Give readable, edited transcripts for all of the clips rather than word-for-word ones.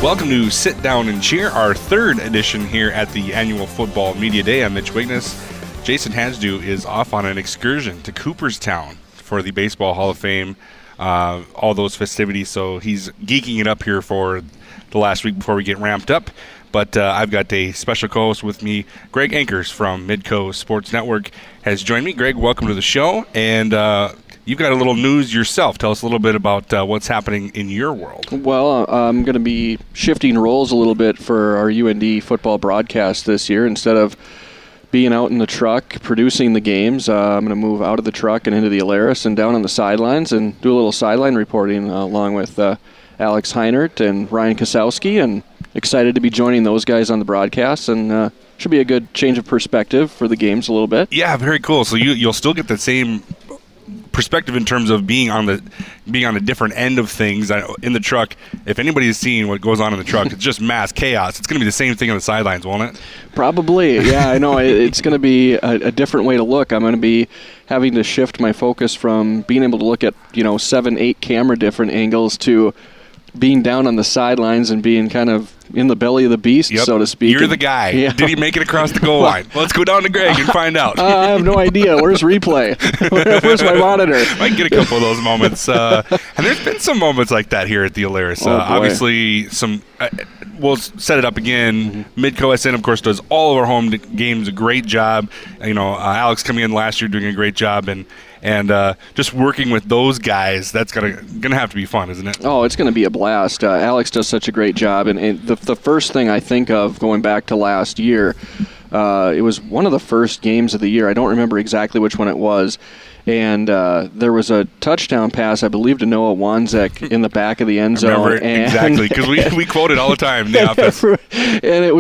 Welcome to Sit Down and Cheer, our third edition here at the annual Football Media Day. I'm Mitch Wignes. Jayson Hasdu is off on an excursion to Cooperstown for the Baseball Hall of Fame, all those festivities. So he's geeking it up here for the last week before we get ramped up. But I've got a special co-host with me. Greg Enkers from Midco Sports Network has joined me. Greg, welcome to the show. And you've got a little news yourself. Tell us a little bit about what's happening in your world. Well, I'm going to be shifting roles a little bit for our UND football broadcast this year. Instead of being out in the truck producing the games, I'm going to move out of the truck and into the Alaris and down on the sidelines and do a little sideline reporting along with Alex Heinert and Ryan Kosowski, and excited to be joining those guys on the broadcast, and should be a good change of perspective for the games a little bit. Yeah, very cool. So you'll still get the same perspective in terms of being on a different end of things in the truck. If anybody has seen what goes on in the truck, it's just mass chaos. It's going to be the same thing on the sidelines, won't it? Probably. Yeah, I know. It's going to be a different way to look. I'm going to be having to shift my focus from being able to look at 7-8 camera different angles to being down on the sidelines and being kind of in the belly of the beast, so to speak. You're the guy. Yeah. Did he make it across the goal line? Let's go down to Greg and find out. I have no idea. Where's replay? Where's my monitor? I can get a couple of those moments. And there's been some moments like that here at the Alaris. Obviously, we'll set it up again. Mm-hmm. Midco SN, of course, does all of our home games a great job. Alex coming in last year doing a great job, and just working with those guys, that's gonna have to be fun, isn't it? Oh, it's going to be a blast. Alex does such a great job, and the first thing I think of going back to last year, it was one of the first games of the year. I don't remember exactly which one it was. And there was a touchdown pass, I believe, to Noah Wanzek in the back of the end zone. I remember exactly, because we quote it all the time in the office. And it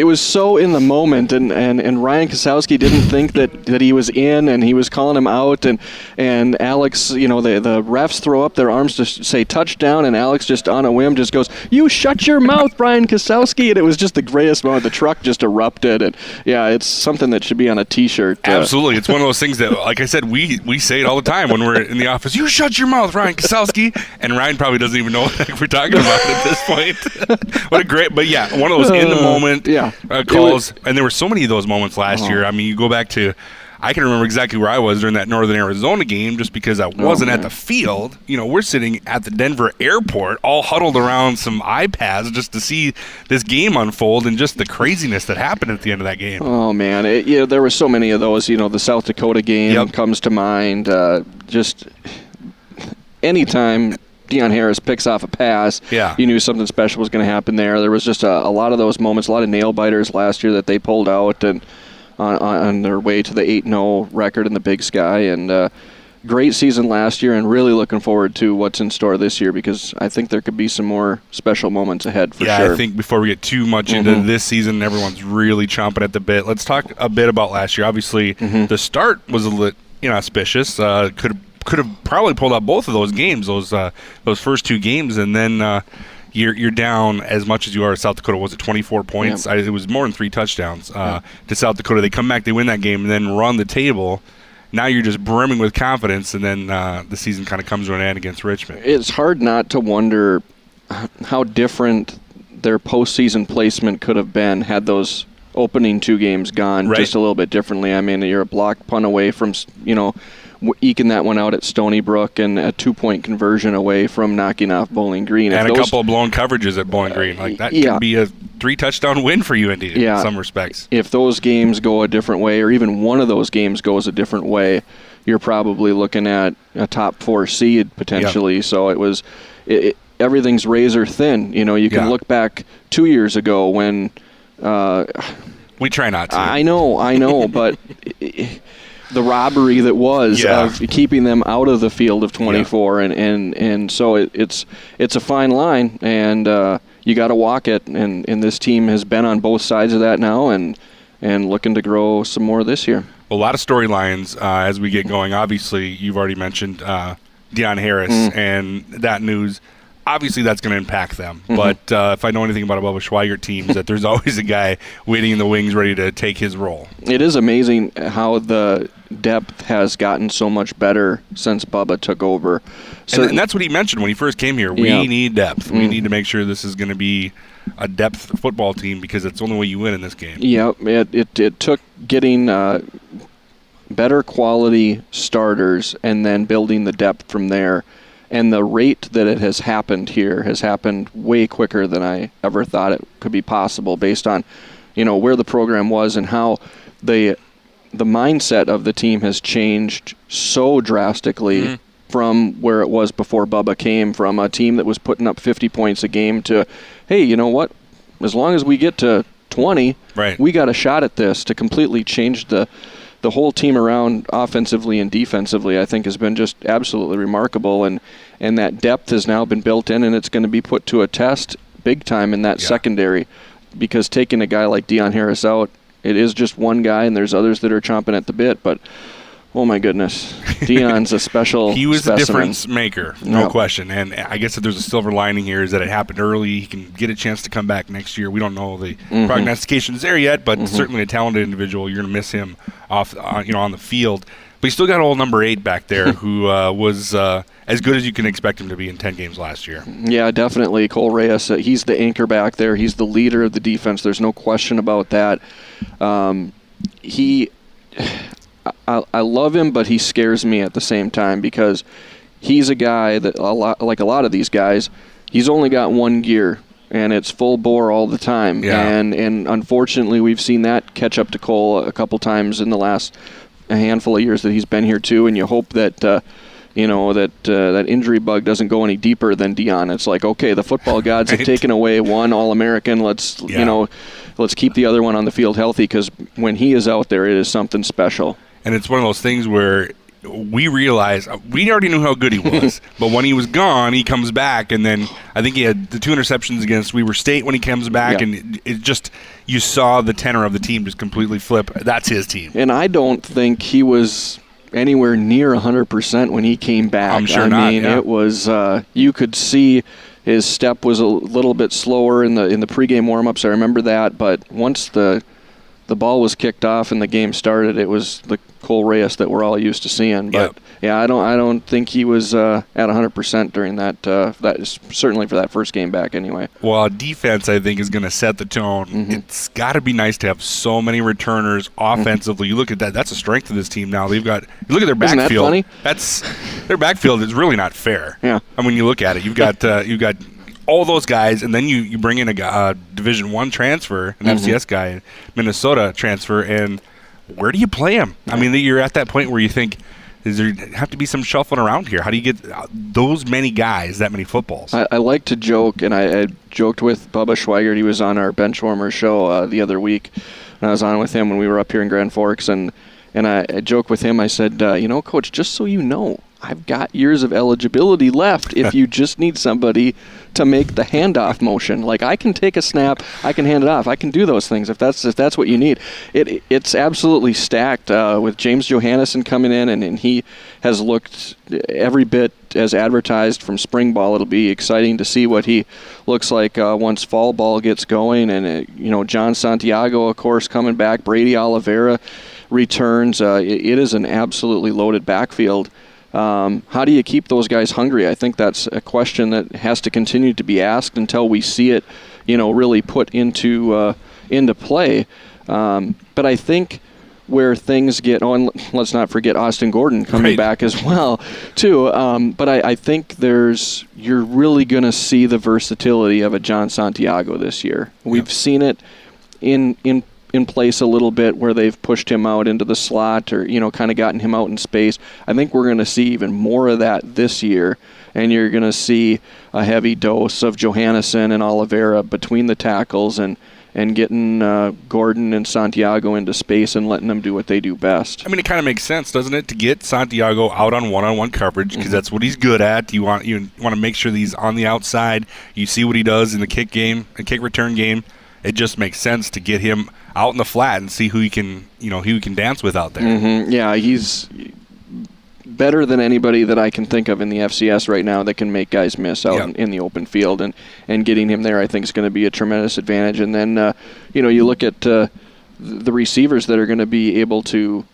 was so in the moment, and Ryan Kosowski didn't think that he was in, and he was calling him out, and Alex, the refs throw up their arms to say touchdown, and Alex just on a whim just goes, "You shut your mouth, Ryan Kosowski," and it was just the greatest moment. The truck just erupted, and yeah, it's something that should be on a T-shirt. Absolutely, it's one of those things that, like I said, we say it all the time when we're in the office. You shut your mouth, Ryan Kosowski. And Ryan probably doesn't even know what we're talking about at this point. What a great, but yeah, one of those in the moment calls. And there were so many of those moments last year. I mean, you go back to, I can remember exactly where I was during that Northern Arizona game, just because I wasn't at the field. We're sitting at the Denver airport, all huddled around some iPads just to see this game unfold, and just the craziness that happened at the end of that game. Oh man, there were so many of those. The South Dakota game comes to mind. Just anytime Deion Harris picks off a pass, you knew something special was going to happen there. There was just a lot of those moments, a lot of nail biters last year that they pulled out, and on their way to the 8-0 record in the Big Sky. And great season last year, and really looking forward to what's in store this year, because I think there could be some more special moments ahead for sure. Yeah, I think before we get too much into this season, everyone's really chomping at the bit. Let's talk a bit about last year. Obviously, the start was a little inauspicious. Could have probably pulled out both of those games, those first two games, and then you're down as much as you are at South Dakota. Was it 24 points? Yeah. It was more than 3 touchdowns to South Dakota. They come back, they win that game, and then run the table. Now you're just brimming with confidence, and then the season kind of comes to an end against Richmond. It's hard not to wonder how different their postseason placement could have been had those opening 2 games gone just a little bit differently. I mean, you're a block punt away from, eking that one out at Stony Brook, and a 2-point conversion away from knocking off Bowling Green. And a couple of blown coverages at Bowling Green. That could be a 3-touchdown win for UND in some respects. If those games go a different way, or even one of those games goes a different way, you're probably looking at a top 4 seed potentially. Yep. So it was everything's razor thin. You can look back 2 years ago when we try not to. I know, but the robbery that was of keeping them out of the field of 24, and so it's a fine line, and you got to walk it, and this team has been on both sides of that now, and looking to grow some more this year. A lot of storylines as we get going. Obviously, you've already mentioned Deion Harris and that news. Obviously, that's going to impact them. But if I know anything about a Bubba Schweigert team, is that there's always a guy waiting in the wings ready to take his role. It is amazing how the depth has gotten so much better since Bubba took over. And that's what he mentioned when he first came here. We need depth. We need to make sure this is going to be a depth football team because it's the only way you win in this game. Yeah, it took getting better quality starters and then building the depth from there. And the rate that it has happened here has happened way quicker than I ever thought it could be possible based on, where the program was and how the mindset of the team has changed so drastically from where it was before Bubba came, from a team that was putting up 50 points a game to, hey, you know what? As long as we get to 20, we got a shot at this, to completely change the whole team around offensively and defensively. I think has been just absolutely remarkable, and that depth has now been built in, and it's going to be put to a test big time in that secondary, because taking a guy like De'Mun Harris out, it is just one guy, and there's others that are chomping at the bit, but oh my goodness, De'Mun's a special He was specimen. a difference maker, no question. And I guess if there's a silver lining here is that it happened early. He can get a chance to come back next year. We don't know the prognostications there yet, but certainly a talented individual. You're going to miss him off, on the field. But you still got old number 8 back there who was as good as you can expect him to be in 10 games last year. Yeah, definitely. Cole Reyes, he's the anchor back there. He's the leader of the defense. There's no question about that. I love him, but he scares me at the same time, because he's a guy that, like a lot of these guys, he's only got one gear, and it's full bore all the time. Yeah. And unfortunately, we've seen that catch up to Cole a couple times in the last handful of years that he's been here too. And you hope that that injury bug doesn't go any deeper than De'Mun. It's like, okay, the football gods have taken away one All-American. Let's keep the other one on the field healthy, because when he is out there, it is something special. And it's one of those things where we realize we already knew how good he was, but when he was gone, he comes back, and then I think he had the 2 interceptions against Weber State when he comes back, and it just, you saw the tenor of the team just completely flip. That's his team. And I don't think he was anywhere near 100% when he came back. I'm sure not. It was, you could see his step was a little bit slower in the pregame warmups. I remember that, but once the ball was kicked off and the game started, it was the Cole Reyes that we're all used to seeing. But I don't think he was at 100% during that. That is certainly for that first game back anyway. Well, defense, I think, is going to set the tone. It's got to be nice to have so many returners offensively. You look at that; that's a strength of this team now. They've got, you look at their backfield. Isn't that funny? Their backfield is really not fair. Yeah. I mean, you look at it. You've got all those guys, and then you bring in a Division I transfer, an FCS guy, Minnesota transfer, and where do you play him? I mean, you're at that point where you think, does there have to be some shuffling around here? How do you get those many guys, that many footballs? I like to joke, and I joked with Bubba Schweigert. He was on our Benchwarmer show the other week, and I was on with him when we were up here in Grand Forks, and I joked with him. I said, Coach, just so you know, I've got years of eligibility left if you just need somebody to make the handoff motion. Like, I can take a snap, I can hand it off, I can do those things if that's what you need. It's absolutely stacked with James Johannesson coming in, and he has looked every bit as advertised from spring ball. It'll be exciting to see what he looks like once fall ball gets going. And John Santiago, of course, coming back. Brady Oliveira returns. It is an absolutely loaded backfield. How do you keep those guys hungry? I think that's a question that has to continue to be asked until we see it, really put into play. But I think where things get on, let's not forget Austin Gordon coming back as well, too. But I think you're really going to see the versatility of a John Santiago this year. We've seen it in place a little bit where they've pushed him out into the slot or, kind of gotten him out in space. I think we're going to see even more of that this year, and you're going to see a heavy dose of Johannesson and Oliveira between the tackles and getting Gordon and Santiago into space and letting them do what they do best. I mean, it kind of makes sense, doesn't it, to get Santiago out on one-on-one coverage, because that's what he's good at. You want to make sure that he's on the outside. You see what he does in the kick return game. It just makes sense to get him out in the flat and see who he can dance with out there. Yeah, he's better than anybody that I can think of in the FCS right now that can make guys miss out in the open field, and getting him there I think is going to be a tremendous advantage. And then you look at the receivers that are going to be able to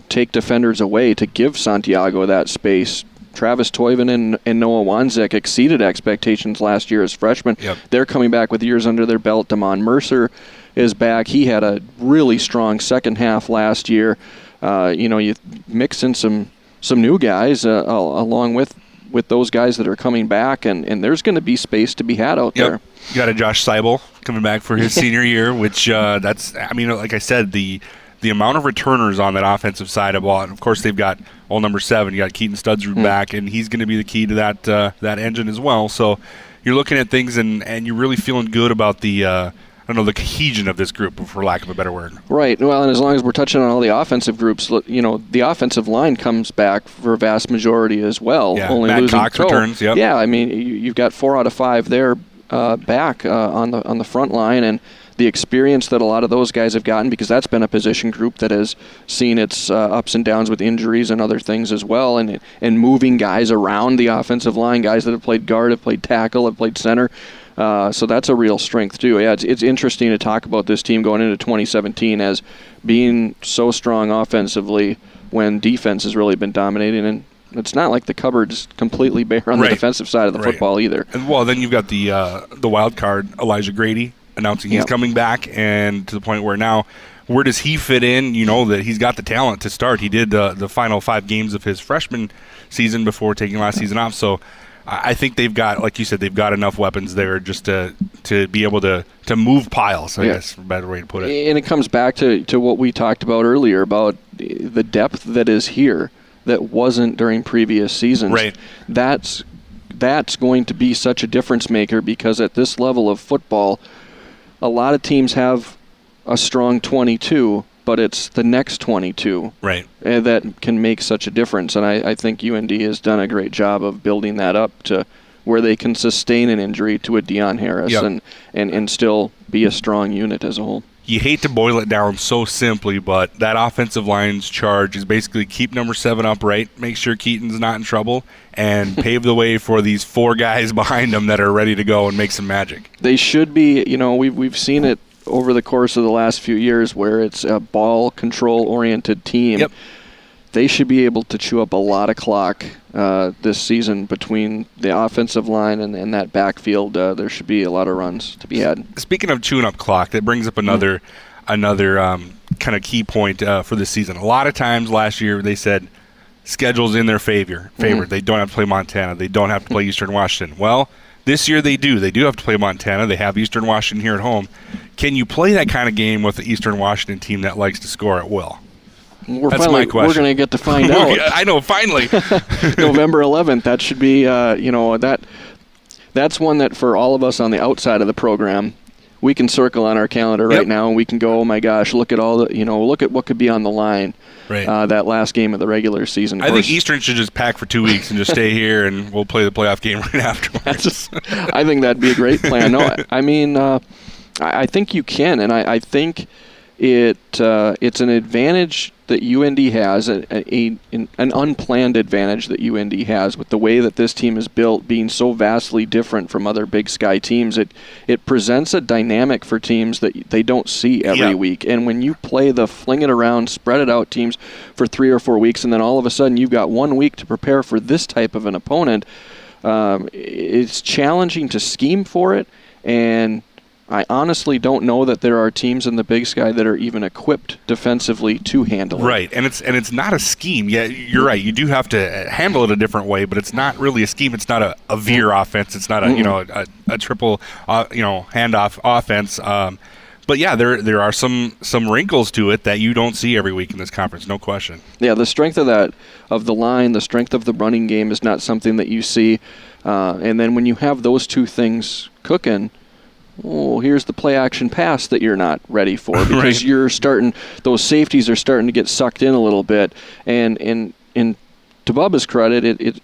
take defenders away to give Santiago that space. Travis Toivonen and Noah Wanzek exceeded expectations last year as freshmen. Yep. They're coming back with years under their belt. De'Mun Mercer is back. He had a really strong second half last year. You mix in some new guys along with those guys that are coming back, and there's going to be space to be had out there. You got a Josh Seibel coming back for his senior year, which like I said, the amount of returners on that offensive side of ball, and of course they've got number 7. You got Keaton Studsrud back, and he's going to be the key to that engine as well. So you're looking at things, and you're really feeling good about the cohesion of this group, for lack of a better word. Right. Well, and as long as we're touching on all the offensive groups, the offensive line comes back for a vast majority as well. Yeah, only Matt losing Cox returns. Yep. Yeah, I mean, you've got 4 out of 5 there back on the front line, and the experience that a lot of those guys have gotten, because that's been a position group that has seen its ups and downs with injuries and other things as well, and moving guys around the offensive line, guys that have played guard, have played tackle, have played center. So that's a real strength too. Yeah, it's interesting to talk about this team going into 2017 as being so strong offensively when defense has really been dominating, and it's not like the cupboard's completely bare on the defensive side of the football either. And, well, then you've got the wild card, Elijah Grady, announcing he's coming back, and to the point where now, where does he fit in? You know that he's got the talent to start. He did the final 5 games of his freshman season before taking last season off. So I think they've got, like you said, they've got enough weapons there just to be able to move piles, I guess, for a better way to put it. And it comes back to what we talked about earlier about the depth that is here that wasn't during previous seasons. Right. That's going to be such a difference maker, because at this level of football, a lot of teams have a strong 22, but it's the next 22 that can make such a difference. And I think UND has done a great job of building that up to where they can sustain an injury to a Deion Harris and still be a strong unit as a whole. You hate to boil it down so simply, but that offensive line's charge is basically keep number 7 upright, make sure Keaton's not in trouble, and pave the way for these 4 guys behind them that are ready to go and make some magic. They should be, we've seen it over the course of the last few years where it's a ball control-oriented team. Yep. They should be able to chew up a lot of clock this season between the offensive line and that backfield. There should be a lot of runs to be had. Speaking of chewing up clock, that brings up another kind of key point for this season. A lot of times last year they said schedule's in their favor. They don't have to play Montana. They don't have to play Eastern Washington. Well, this year they do. They do have to play Montana. They have Eastern Washington here at home. Can you play that kind of game with the Eastern Washington team that likes to score at will? That's my question. We're going to get to find out. I know, finally. November 11th. That should be, that's one that for all of us on the outside of the program, we can circle on our calendar right now, and we can go, oh my gosh, look at look at what could be on the line. That last game of the regular season. I think Eastern should just pack for 2 weeks and just stay here, and we'll play the playoff game right afterwards. I think that'd be a great plan. No, I mean, I think you can, and I think it's an advantage that UND has, an unplanned advantage that UND has with the way that this team is built, being so vastly different from other Big Sky teams. It presents a dynamic for teams that they don't see every week. And when you play the fling it around, spread it out teams for 3 or 4 weeks, and then all of a sudden you've got 1 week to prepare for this type of an opponent, it's challenging to scheme for it, and I honestly don't know that there are teams in the Big Sky that are even equipped defensively to handle it. Right, and it's not a scheme. Yeah, you're right. You do have to handle it a different way, but it's not really a scheme. It's not a veer offense. It's not a triple handoff offense. But yeah, there are some wrinkles to it that you don't see every week in this conference, no question. Yeah, the strength of the line, the strength of the running game is not something that you see. And then when you have those two things cooking, here's the play action pass that you're not ready for because those safeties are starting to get sucked in a little bit. And to Bubba's credit,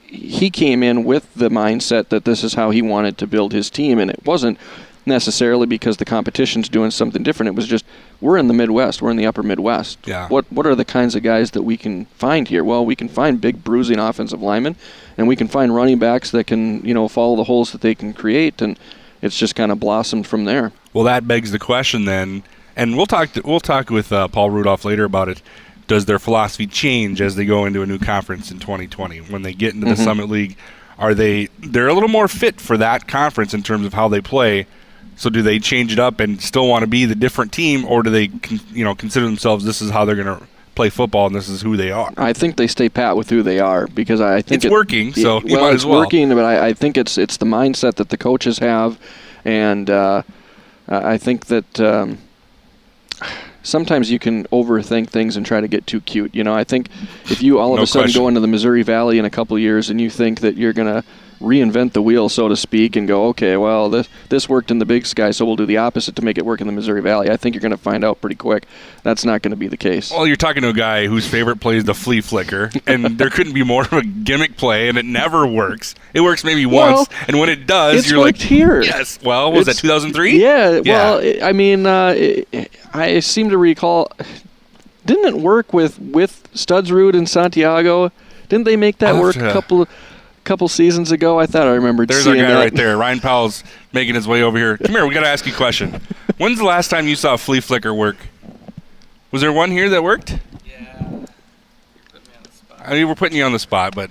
he came in with the mindset that this is how he wanted to build his team, and it wasn't necessarily because the competition's doing something different. It was just, we're in the Midwest, we're in the upper Midwest. Yeah. What are the kinds of guys that we can find here? Well, we can find big bruising offensive linemen, and we can find running backs that can follow the holes that they can create, and it's just kind of blossomed from there. Well, that begs the question then, and we'll talk with Paul Rudolph later about it. Does their philosophy change as they go into a new conference in 2020? When they get into the Summit League, they're a little more fit for that conference in terms of how they play. So do they change it up and still want to be the different team, or do they consider themselves this is how they're going to play football and this is who they are? I think they stay pat with who they are because I think it's working. So you might as well. It's working, but I think it's the mindset that the coaches have, and I think that sometimes you can overthink things and try to get too cute. I think if you all of a sudden go into the Missouri Valley in a couple of years and you think that you're going to reinvent the wheel, so to speak, and go, okay, well, this worked in the Big Sky, so we'll do the opposite to make it work in the Missouri Valley. I think you're going to find out pretty quick that's not going to be the case. Well, you're talking to a guy whose favorite play is the flea flicker, and there couldn't be more of a gimmick play, and it never works. It works maybe once, and when it does, you're like, here. Yes. Well, was that 2003? Yeah. Well, I mean, I seem to recall, didn't it work with Studsrud and Santiago? Didn't they make that work a couple seasons ago? I thought I remembered There's seeing our guy that. right there. Ryan Powell's making his way over here. Come here, we got to ask you a question. When's the last time you saw flea flicker work? Was there one here that worked? Yeah. You put me on the spot. I mean, we're putting you on the spot, but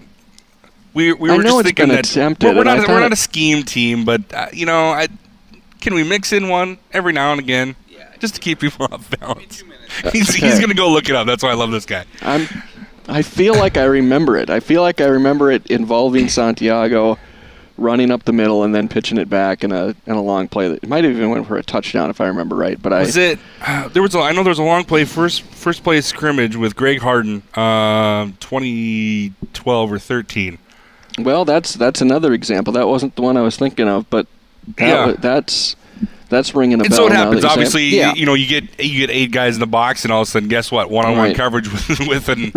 we were I know just thinking that attempted, we're not a scheme team, but can we mix in one every now and again just to keep people off balance? 2 minutes. He's going to go look it up. That's why I love this guy. I feel like I remember it. I feel like I remember it involving Santiago running up the middle and then pitching it back in a long play. It might have even went for a touchdown if I remember right. But I know there was a long play first play scrimmage with Greg Harden, 2012 or 13. Well, that's another example. That wasn't the one I was thinking of, but that's ringing a bell. And so it happens. Obviously, you get 8 guys in the box, and all of a sudden, guess what? One-on-one coverage with an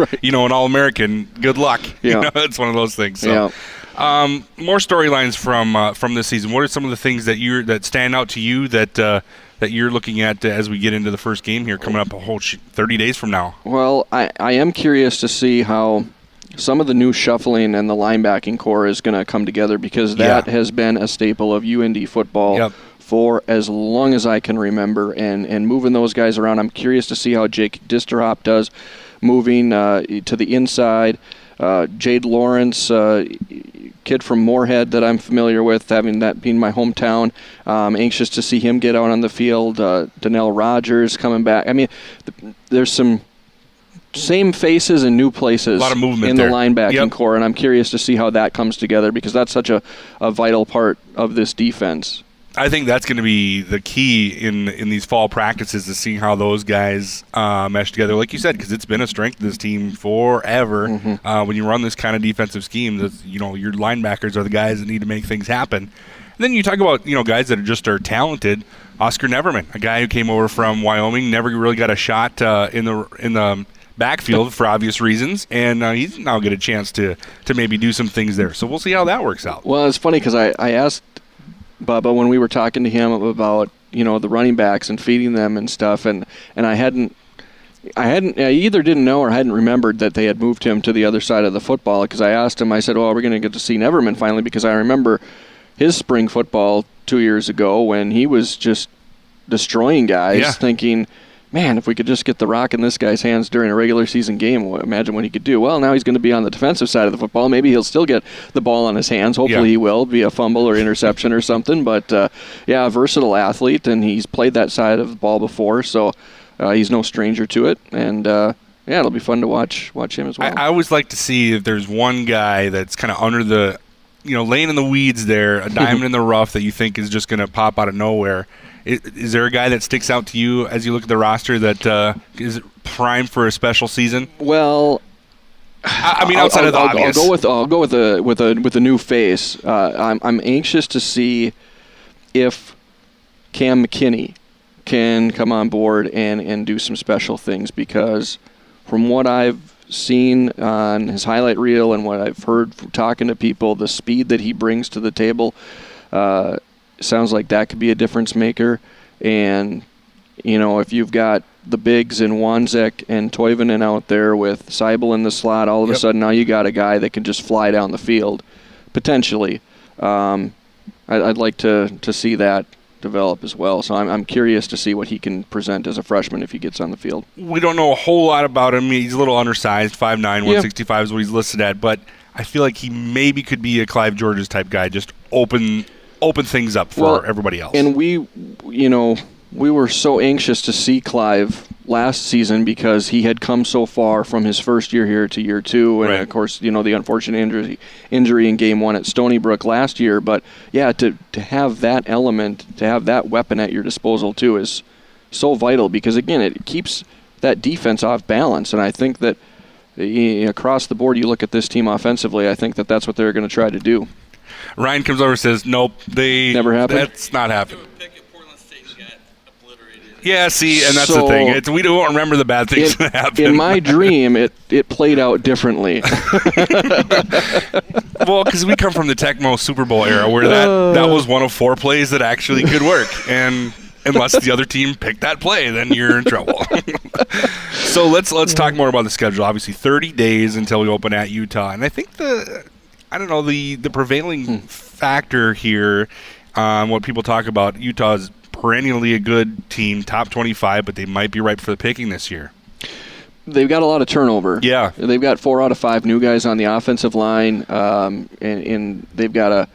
All-American. Good luck. Yeah. It's one of those things. So, more storylines from this season. What are some of the things that stand out to you that you're looking at as we get into the first game here, coming up a whole 30 days from now? Well, I am curious to see how some of the new shuffling and the linebacking core is going to come together, because that has been a staple of UND football for as long as I can remember, and moving those guys around. I'm curious to see how Jake Disterhop does moving to the inside. Jade Lawrence, kid from Moorhead that I'm familiar with, having that being my hometown. Anxious to see him get out on the field. Donnell Rogers coming back. I mean, there's some same faces in new places, a lot of movement in there. The linebacking core, and I'm curious to see how that comes together, because that's such a vital part of this defense. I think that's going to be the key in these fall practices, to see how those guys mesh together, like you said, because it's been a strength of this team forever. When you run this kind of defensive scheme, your linebackers are the guys that need to make things happen. And then you talk about guys that are talented. Oscar Neverman, a guy who came over from Wyoming, never really got a shot in the backfield for obvious reasons, and he's now get a chance to maybe do some things there. So we'll see how that works out. Well, it's funny because I asked Bubba when we were talking to him about the running backs and feeding them and stuff, and I either didn't know or hadn't remembered that they had moved him to the other side of the football, because I asked him, I said, well, we're going to get to see Neverman finally, because I remember his spring football 2 years ago when he was just destroying guys, thinking, man, if we could just get the rock in this guy's hands during a regular season game, imagine what he could do. Well, now he's going to be on the defensive side of the football. Maybe he'll still get the ball on his hands. Hopefully he will, be a fumble or interception or something. But, a versatile athlete, and he's played that side of the ball before, so he's no stranger to it. And, it'll be fun to watch him as well. I always like to see if there's one guy that's kind of under the, laying in the weeds there, a diamond in the rough that you think is just going to pop out of nowhere. Is there a guy that sticks out to you as you look at the roster that is primed for a special season? Well, I mean, outside of the obvious. I'll go with a new face. I'm anxious to see if Cam McKinney can come on board and do some special things, because from what I've seen on his highlight reel and what I've heard from talking to people, the speed that he brings to the table sounds like that could be a difference maker. And if you've got the bigs in Wanzek and Toivonen out there with Seibel in the slot, all of a sudden now you got a guy that can just fly down the field potentially. I'd like to see that develop as well. So I'm curious to see what he can present as a freshman if he gets on the field. We don't know a whole lot about him. He's a little undersized, 5'9", 165 is what he's listed at, but I feel like he maybe could be a Clive Georges type guy, just open things up for everybody else. And we were so anxious to see Clive last season because he had come so far from his first year here to year two, and of course, the unfortunate injury in game one at Stony Brook last year. But yeah, to have that element, to have that weapon at your disposal too, is so vital because again, it keeps that defense off balance. And I think that across the board, you look at this team offensively, I think that that's what they're going to try to do. Ryan comes over and says, "Nope, never happened. That's not happening." Yeah, see, and that's the thing. We don't remember the bad things that happened. In my dream, it played out differently. Well, because we come from the Tecmo Super Bowl era where that was one of 4 plays that actually could work. And unless the other team picked that play, then you're in trouble. So let's talk more about the schedule. Obviously, 30 days until we open at Utah. And I think the prevailing factor here, what people talk about, Utah's perennially a good team, top 25, but they might be ripe for the picking this year. They've got a lot of turnover. Yeah. They've got 4 out of 5 new guys on the offensive line, and they've got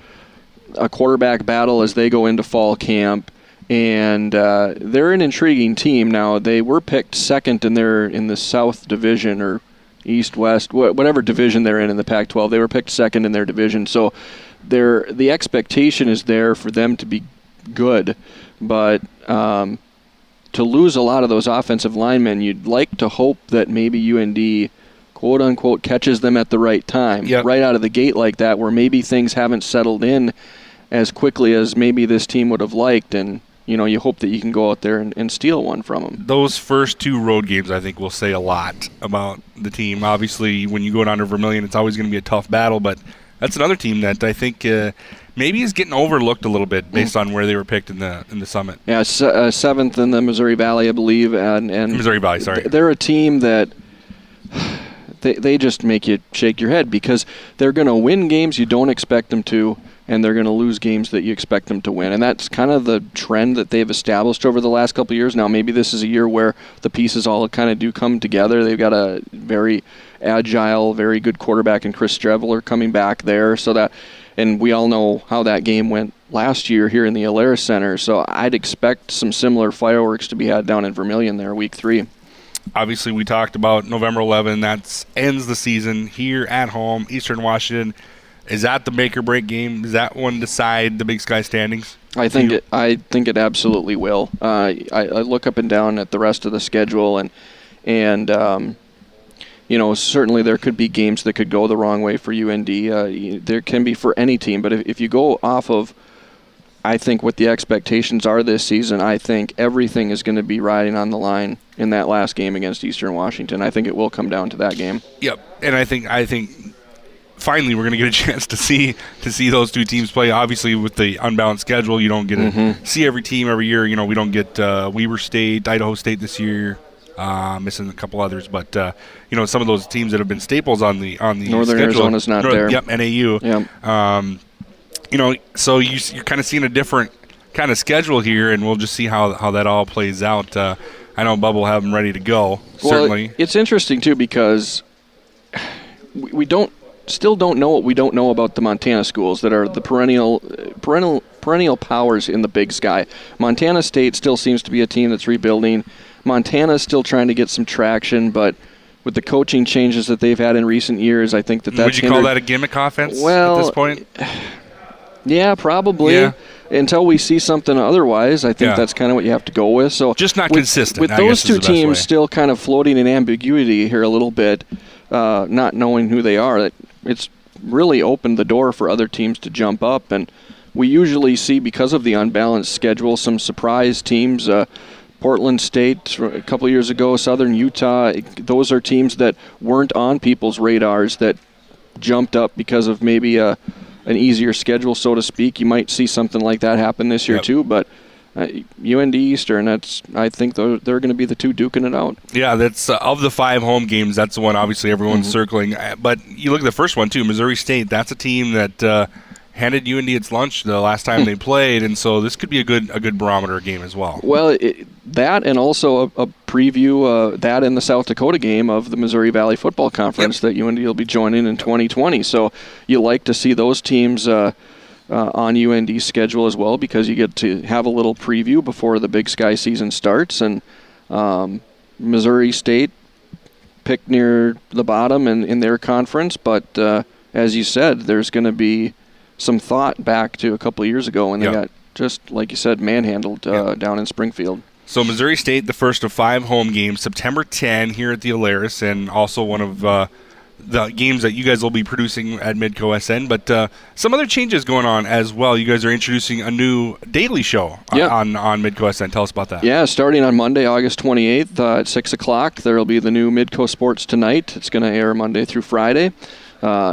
a quarterback battle as they go into fall camp, and they're an intriguing team. Now, they were picked second in the South Division or East, West, whatever division they're in the Pac-12. They were picked second in their division, so the expectation is there for them to be good. But to lose a lot of those offensive linemen, you'd like to hope that maybe UND, quote-unquote, catches them at the right time, right out of the gate like that, where maybe things haven't settled in as quickly as maybe this team would have liked. And, you hope that you can go out there and steal one from them. Those first 2 road games, I think, will say a lot about the team. Obviously, when you go down to Vermillion, it's always going to be a tough battle, but that's another team that I think maybe is getting overlooked a little bit based on where they were picked in the Summit. Yeah, 7th in the Missouri Valley, I believe, and Missouri Valley. Sorry, they're a team that they just make you shake your head because they're going to win games you don't expect them to, and they're going to lose games that you expect them to win. And that's kind of the trend that they've established over the last couple of years. Now, maybe this is a year where the pieces all kind of do come together. They've got a very agile, very good quarterback in Chris Streveler coming back there. And we all know how that game went last year here in the Alaris Center. So I'd expect some similar fireworks to be had down in Vermillion there, week 3. Obviously, we talked about November 11. That ends the season here at home, Eastern Washington. Is that the make or break game? Does that one decide the Big Sky standings? I think it absolutely will. I look up and down at the rest of the schedule, and certainly there could be games that could go the wrong way for UND. There can be for any team, but if you go off of, I think, what the expectations are this season, I think everything is going to be riding on the line in that last game against Eastern Washington. I think it will come down to that game. Yep, and I think finally we're going to get a chance to see those 2 teams play. Obviously, with the unbalanced schedule, you don't get to see every team every year. We don't get Weber State, Idaho State this year. Missing a couple others, but some of those teams that have been staples on the Northern schedule. Arizona's not there. Yep, NAU. Yep. So you're kind of seeing a different kind of schedule here, and we'll just see how that all plays out. I know Bubba will have them ready to go. Certainly, it's interesting too because we still don't know what we don't know about the Montana schools that are the perennial powers in the Big Sky. Montana State still seems to be a team that's rebuilding. Montana's still trying to get some traction, but with the coaching changes that they've had in recent years, I think that's Would you call that a gimmick offense at this point? Yeah, probably. Yeah. Until we see something otherwise, I think that's kind of what you have to go with. So just not consistent. With those 2 teams still kind of floating in ambiguity here a little bit, not knowing who they are, it's really opened the door for other teams to jump up. And we usually see, because of the unbalanced schedule, some surprise teams. Portland State a couple of years ago, Southern Utah, those are teams that weren't on people's radars that jumped up because of maybe an easier schedule, so to speak. You might see something like that happen this year too, but UND Eastern, I think they're going to be the 2 duking it out. Yeah, that's of the 5 home games, that's the one obviously everyone's circling. But you look at the first one too, Missouri State, that's a team that handed UND its lunch the last time they played, and so this could be a good barometer game as well. Well, that and also a preview, that and the South Dakota game of the Missouri Valley Football Conference that UND will be joining in 2020. So you like to see those teams on UND's schedule as well, because you get to have a little preview before the Big Sky season starts. And Missouri State picked near the bottom in their conference, but as you said, there's going to be some thought back to a couple of years ago when they got, just like you said, manhandled down in Springfield. So Missouri State, the first of 5 home games, September 10 here at the Alaris, and also one of the games that you guys will be producing at Midco SN. But some other changes going on as well. You guys are introducing a new daily show on Midco SN. Tell us about that. Yeah, starting on Monday, August 28th at 6 o'clock, there will be the new Midco Sports Tonight. It's going to air Monday through Friday,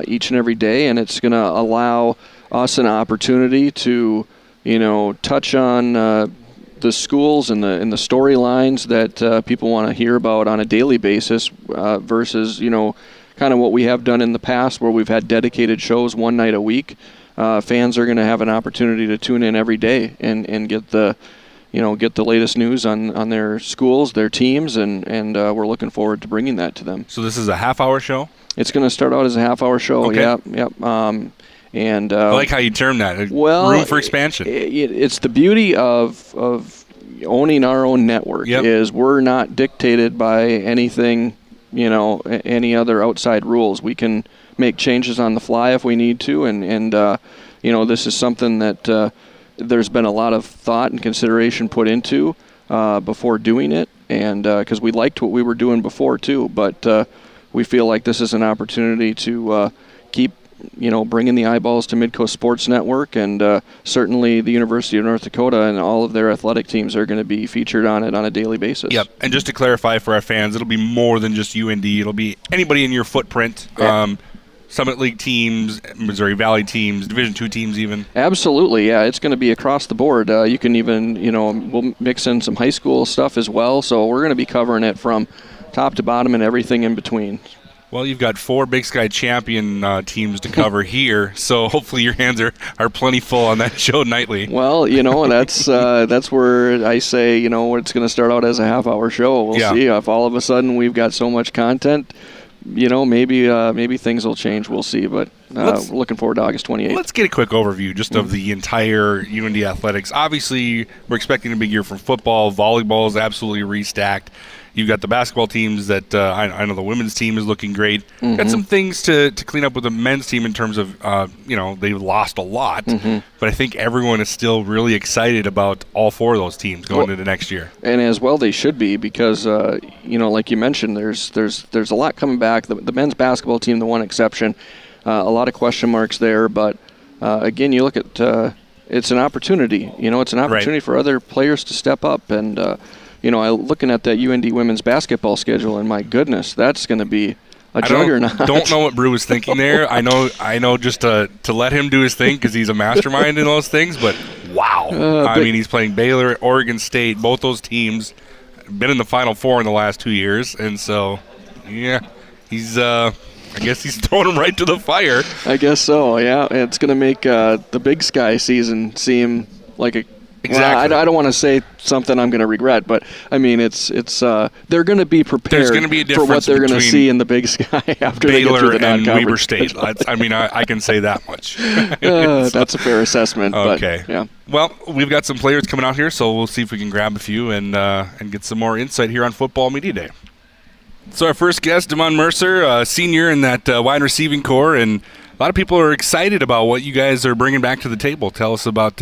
each and every day, and it's going to allow us an opportunity to, touch on the schools and the storylines that people want to hear about on a daily basis versus, kind of what we have done in the past where we've had dedicated shows one night a week. Fans are going to have an opportunity to tune in every day and get the latest news on their schools, their teams, and we're looking forward to bringing that to them. So this is a half-hour show? It's going to start out as a half-hour show. Okay. Yep. And I like how you term that. Well, room for expansion. It's the beauty of owning our own network is we're not dictated by anything, any other outside rules. We can make changes on the fly if we need to, and this is something that there's been a lot of thought and consideration put into before doing it, and because we liked what we were doing before too, but we feel like this is an opportunity to keep bringing the eyeballs to Midco Sports Network, and certainly the University of North Dakota and all of their athletic teams are going to be featured on it on a daily basis. Yep, and just to clarify for our fans, it'll be more than just UND. It'll be anybody in your footprint, Summit League teams, Missouri Valley teams, Division II teams even. Absolutely, yeah. It's going to be across the board. You can even, we'll mix in some high school stuff as well, so we're going to be covering it from top to bottom and everything in between. Well, you've got 4 Big Sky champion teams to cover here, so hopefully your hands are plenty full on that show nightly. Well, that's where I say, it's going to start out as a half-hour show. We'll see if all of a sudden we've got so much content, maybe things will change. We'll see, but we're looking forward to August 28th. Let's get a quick overview just of the entire UND athletics. Obviously, we're expecting a big year from football. Volleyball is absolutely restacked. You've got the basketball teams that I know the women's team is looking great. Got some things to clean up with the men's team in terms of, they've lost a lot. But I think everyone is still really excited about all 4 of those teams going into next year. And as well they should be because, like you mentioned, there's a lot coming back. The men's basketball team, the one exception, a lot of question marks there. But, again, you look at it's an opportunity. It's an opportunity for other players to step up. And, looking at that UND women's basketball schedule, and my goodness, that's going to be a juggernaut. I don't know what Brew was thinking there. I know just to let him do his thing because he's a mastermind in those things, but wow. He's playing Baylor, Oregon State, both those teams, been in the Final Four in the last 2 years, and so, he's I guess he's throwing them right to the fire. I guess so, yeah. It's going to make the Big Sky season seem like a Exactly. Well, I don't want to say something I'm going to regret, but it's they're going to be prepared for what they're going to see in the Big Sky after they get through the non-conference. and Weber State. I can say that much. That's a fair assessment. Okay. But, yeah. Well, we've got some players coming out here, so we'll see if we can grab a few and get some more insight here on Football Media Day. So our first guest, De'Mun Mercer, senior in that wide receiving core, and a lot of people are excited about what you guys are bringing back to the table. Tell us about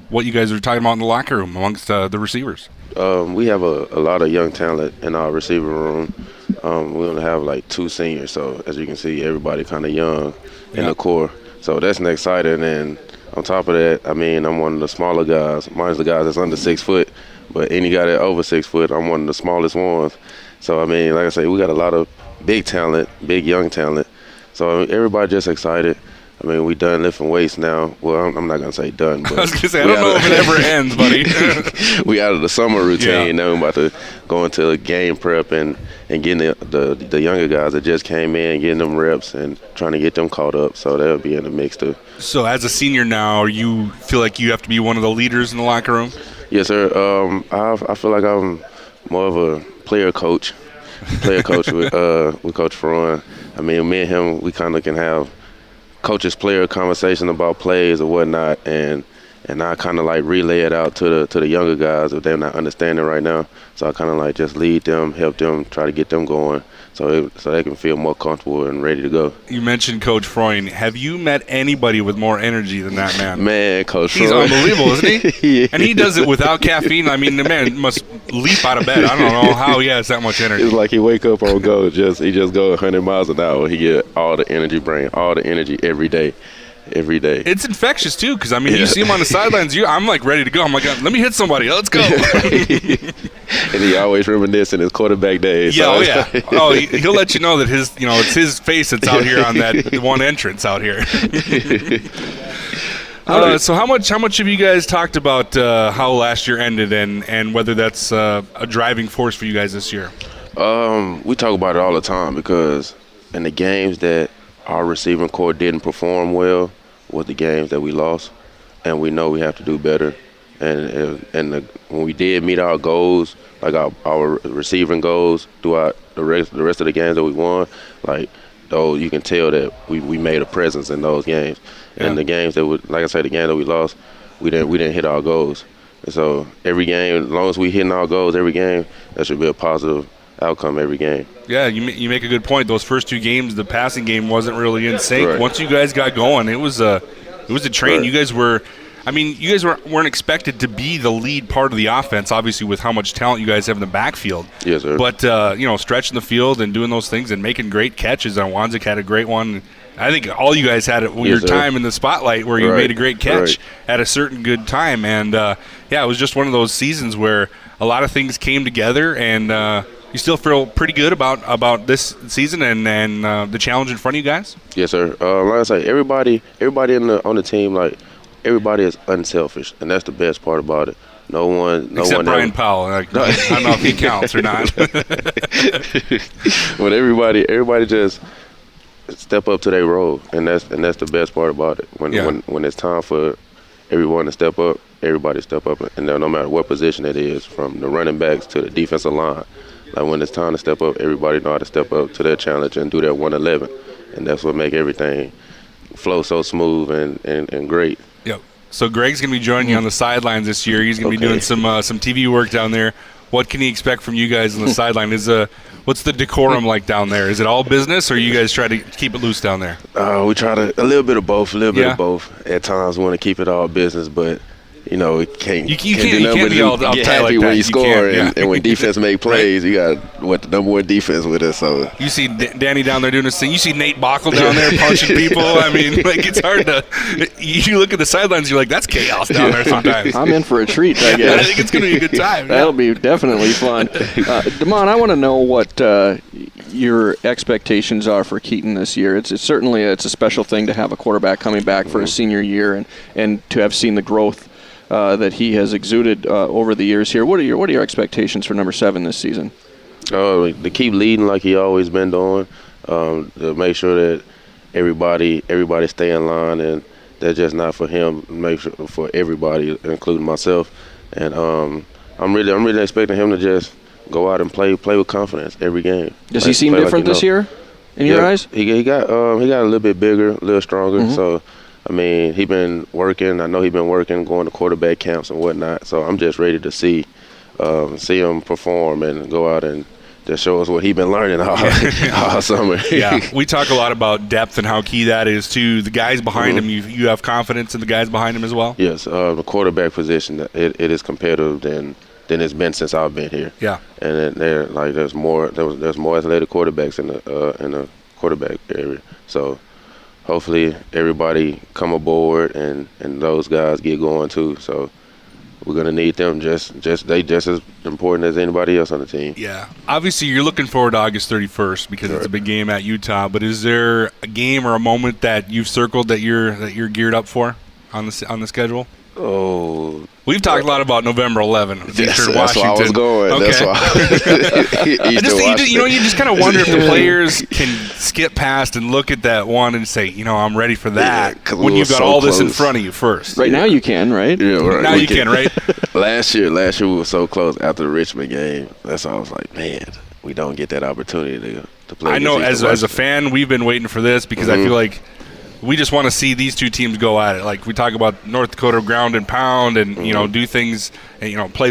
what you guys are talking about in the locker room amongst the receivers. We have a lot of young talent in our receiver room. We only have like 2 seniors, so as you can see, everybody kind of young in the core. So that's exciting. And on top of that, I'm one of the smaller guys. Mine's the guys that's under 6 foot, but any guy that over 6 foot, I'm one of the smallest ones. So like I say, we got a lot of big talent, big young talent. So everybody just excited. I mean, we done lifting weights now. Well, I'm not going to say done. But I was going to say, I don't know if it ever ends, buddy. We out of the summer routine. Now we're about to go into a game prep and getting the younger guys that just came in, getting them reps and trying to get them caught up. So they'll be in the mix too. So as a senior now, you feel like you have to be one of the leaders in the locker room? Yes, sir. I feel like I'm more of a player coach with Coach Ferron. I mean, me and him, we kind of can have coaches-player conversation about plays or whatnot, and I kind of like relay it out to the younger guys if they're not understanding right now. So I kind of like just lead them, help them, try to get them going, so they can feel more comfortable and ready to go. You mentioned Coach Freund. Have you met anybody with more energy than that man? Man, Coach He's Freund. Unbelievable, isn't he? Yeah. And he does it without caffeine. I mean, the man must leap out of bed. I don't know how he has that much energy. It's like he wake up on go, he just go 100 miles an hour. He get all the energy, all the energy every day. It's infectious too, because I mean, you see him on the sidelines. I'm like ready to go. I'm like, let me hit somebody. Let's go. And he always reminiscing his quarterback days. Yeah, he'll let you know that it's his face that's out here on that one entrance out here. So how much have you guys talked about how last year ended and whether that's a driving force for you guys this year? We talk about it all the time, because in the games that our receiving corps didn't perform well was the games that we lost, and we know we have to do better. And when we did meet our goals, like our receiving goals throughout the rest of the games that we won, like those, you can tell that we made a presence in those games. Yeah. And the games that like I said, the game that we lost, we didn't hit our goals. And so every game, as long as we hitting our goals every game, that should be a positive outcome every game. Yeah, you make a good point. Those first two games, the passing game wasn't really in sync. Right. Once you guys got going, it was a train. Right. You guys weren't expected to be the lead part of the offense, obviously, with how much talent you guys have in the backfield. Yes, sir. But stretching the field and doing those things and making great catches. Wanzik had a great one. I think all you guys had your time in the spotlight where you made a great catch at a certain good time. And it was just one of those seasons where a lot of things came together, and you still feel pretty good about this season and the challenge in front of you guys? Yes, sir. Like I say, everybody on the team, like, everybody is unselfish, and that's the best part about it. No one except Brian Powell. I don't know if he counts or not. But everybody just step up to their role, and that's the best part about it. When it's time for everyone to step up, everybody step up, and no matter what position it is, from the running backs to the defensive line. Like, when it's time to step up, everybody know how to step up to their challenge and do their 111, and that's what make everything flow so smooth and great. Yep. So Greg's going to be joining you on the sidelines this year. He's going to be doing some TV work down there. What can he expect from you guys on the sideline? What's the decorum like down there? Is it all business, or you guys try to keep it loose down there? We try to a little bit of both. At times we want to keep it all business, but it can't. You can't be all get happy like when you score, and when defense make plays, you got the number one defense with us. So you see Danny down there doing this thing. You see Nate Bockel down there punching people. I mean, like, it's hard to. You look at the sidelines, you're like, that's chaos down there sometimes. I'm in for a treat, I guess. I think it's going to be a good time. That'll be definitely fun. De'Mun, I want to know what your expectations are for Keaton this year. It's certainly a special thing to have a quarterback coming back for his senior year, and to have seen the growth that he has exuded over the years here. What are your expectations for number 7 this season? To keep leading like he always been doing. To make sure that everybody stay in line, and that's just not for him. Make sure for everybody, including myself. And I'm really expecting him to just go out and play with confidence every game. Does he seem different this year in your eyes? He got a little bit bigger, a little stronger. Mm-hmm. So. I mean, he been working. I know he been working, going to quarterback camps and whatnot. So I'm just ready to see him perform and go out and just show us what he been learning all summer. Yeah, we talk a lot about depth and how key that is to the guys behind him. You have confidence in the guys behind him as well? Yes, the quarterback position, it is competitive than it's been since I've been here. Yeah, and there's more athletic quarterbacks in the quarterback area. So. Hopefully everybody come aboard and those guys get going too. So we're gonna need them just as important as anybody else on the team. Yeah. Obviously, you're looking forward to August 31st because it's a big game at Utah. But is there a game or a moment that you've circled that you're geared up for on the schedule? Oh, we've talked a lot about November 11th. That's Washington. why I was going. Okay. That's why. You just kind of wonder if the players can skip past and look at that one and say, I'm ready for that when you've got all this in front of you first. Right now you can, right? Yeah, right. Now you can, right? Last year we were so close after the Richmond game. That's why I was like, man, we don't get that opportunity to play. I know as a fan, we've been waiting for this because I feel like we just want to see these two teams go at it. Like we talk about North Dakota ground and pound and, do things, and, play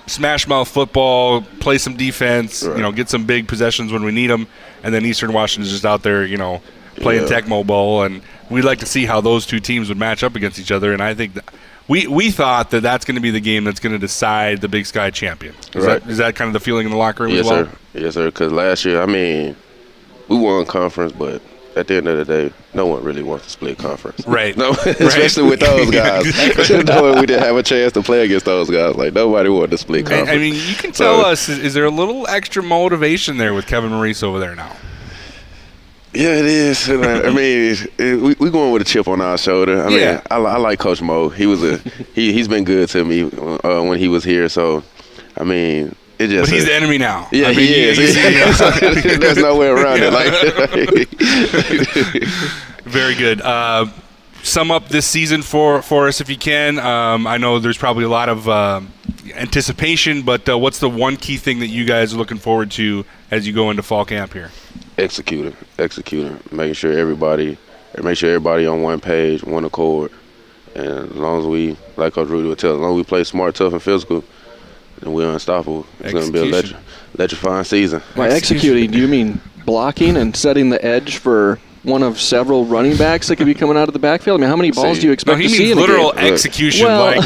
smash mouth football, play some defense, right. Get some big possessions when we need them. And then Eastern Washington's just out there, playing Tecmo Bowl. And we'd like to see how those two teams would match up against each other. And I think we thought that that's going to be the game that's going to decide the Big Sky champion. Is that kind of the feeling in the locker room as well? Yes, sir. Because last year, we won conference, but at the end of the day, no one really wants to split conference. Right. No, especially with those guys. Knowing we didn't have a chance to play against those guys. Like, nobody wanted to split conference. I mean, you can tell us, is there a little extra motivation there with Kevin Maurice over there now? Yeah, it is. We going with a chip on our shoulder. I like Coach Mo. He's been good to me when he was here. So, but he's the enemy now. Yeah, he is. There's no way around it. Very good. Sum up this season for us if you can. I know there's probably a lot of anticipation, but what's the one key thing that you guys are looking forward to as you go into fall camp here? Executing. Making sure everybody on one page, one accord. And as long as we, like Coach Rudy would tell, as long as we play smart, tough, and physical, and we're unstoppable. It's going to be a electrifying season. By executing, do you mean blocking and setting the edge for one of several running backs that could be coming out of the backfield? How many balls do you expect to see in a game? He means literal execution. Guillotine.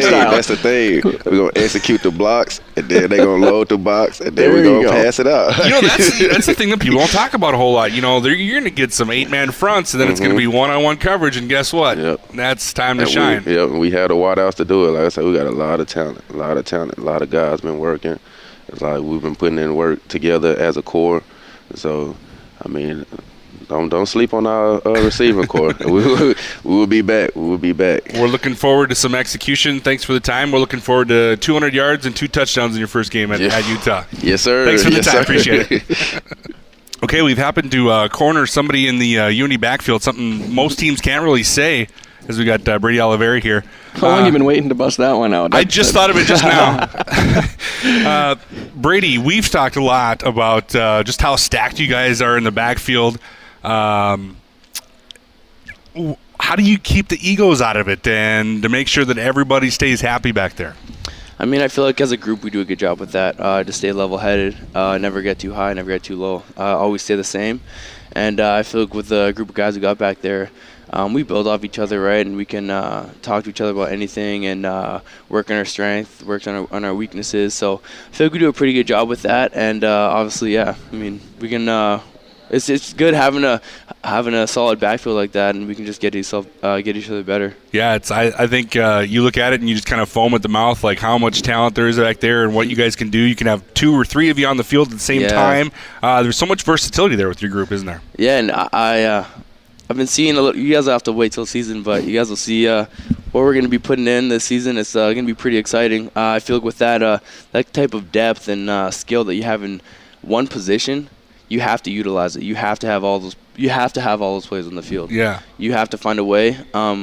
That's the thing. We're going to execute the blocks, and then they're going to load the box, and then we're going to pass it out. That's the thing that people don't talk about a whole lot. You're going to get some 8-man fronts, and then it's going to be one-on-one coverage, and guess what? Yep. That's time to shine. We had the wideouts to do it. Like I said, we got a lot of talent. A lot of guys been working. It's like we've been putting in work together as a core. So, don't sleep on our receiving core. We will be back. We're looking forward to some execution. Thanks for the time. We're looking forward to 200 yards and 2 touchdowns in your first game at Utah. Yes, sir. Thanks for the time. Appreciate it. Okay, we've happened to corner somebody in the Uni backfield, something most teams can't really say, as we got Brady Oliveri here. How long have you been waiting to bust that one out? I just thought of it just now. Brady, we've talked a lot about just how stacked you guys are in the backfield. How do you keep the egos out of it and to make sure that everybody stays happy back there? I feel like as a group we do a good job with that, to stay level-headed, never get too high, never get too low, always stay the same. And I feel like with the group of guys we got back there, we build off each other, right, and we can talk to each other about anything and work on our strength, work on our weaknesses. So I feel like we do a pretty good job with that. And obviously, we can. It's good having a solid backfield like that, and we can just get each other better. Yeah, I think you look at it and you just kind of foam at the mouth, like how much talent there is back there and what you guys can do. You can have 2 or 3 of you on the field at the same time. There's so much versatility there with your group, isn't there? Yeah, and I've been seeing a little. You guys will have to wait till season, but you guys will see what we're going to be putting in this season. It's going to be pretty exciting. I feel like with that type of depth and skill that you have in one position, you have to utilize it. You have to have all those. You have to have all those players on the field. Yeah. You have to find a way. I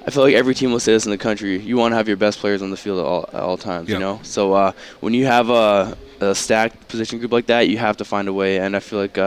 feel like every team will say this in the country. You want to have your best players on the field at all times. Yep. You know. So when you have a stacked position group like that, you have to find a way. And I feel like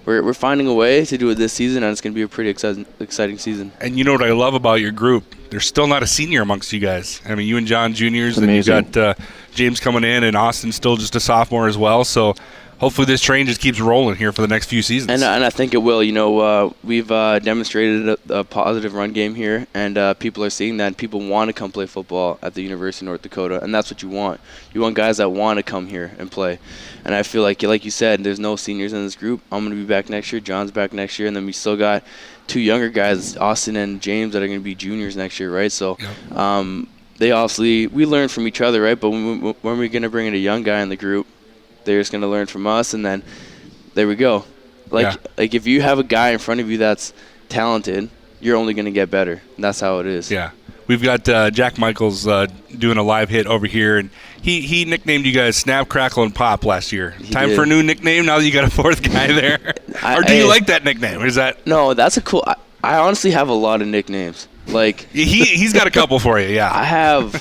we're finding a way to do it this season, and it's going to be a pretty exciting season. And you know what I love about your group? There's still not a senior amongst you guys. You and John juniors, and amazing. you've got James coming in, and Austin's still just a sophomore as well. So hopefully this train just keeps rolling here for the next few seasons. And I think it will. We've demonstrated a positive run game here, and people are seeing that. And people want to come play football at the University of North Dakota, and that's what you want. You want guys that want to come here and play. And I feel like you said, there's no seniors in this group. I'm going to be back next year. John's back next year, and then we still got 2 younger guys, Austin and James, that are going to be juniors next year, right? So they obviously, we learn from each other, right? But when we're going to bring in a young guy in the group, they're just going to learn from us, and then there we go. Like if you have a guy in front of you that's talented, you're only going to get better. And that's how it is. Yeah. We've got Jack Michaels doing a live hit over here, and he nicknamed you guys Snap, Crackle, and Pop last year. Time for a new nickname now that you got a 4th guy there? Or do you like that nickname? Is that? No, that's a cool – I honestly have a lot of nicknames. Like he's got a couple for you, yeah. I have.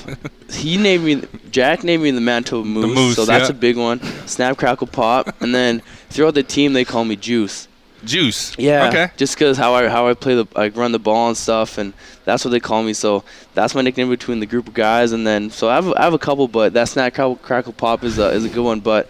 Jack named me the Manitoba Moose, the Moose, so that's a big one. Snap, Crackle, Pop, and then throughout the team they call me Juice. Juice. Yeah. Okay. Just because how I play I run the ball and stuff, and that's what they call me. So that's my nickname between the group of guys, and then so I have a couple, but that Snap, Crackle, Pop is a good one, but.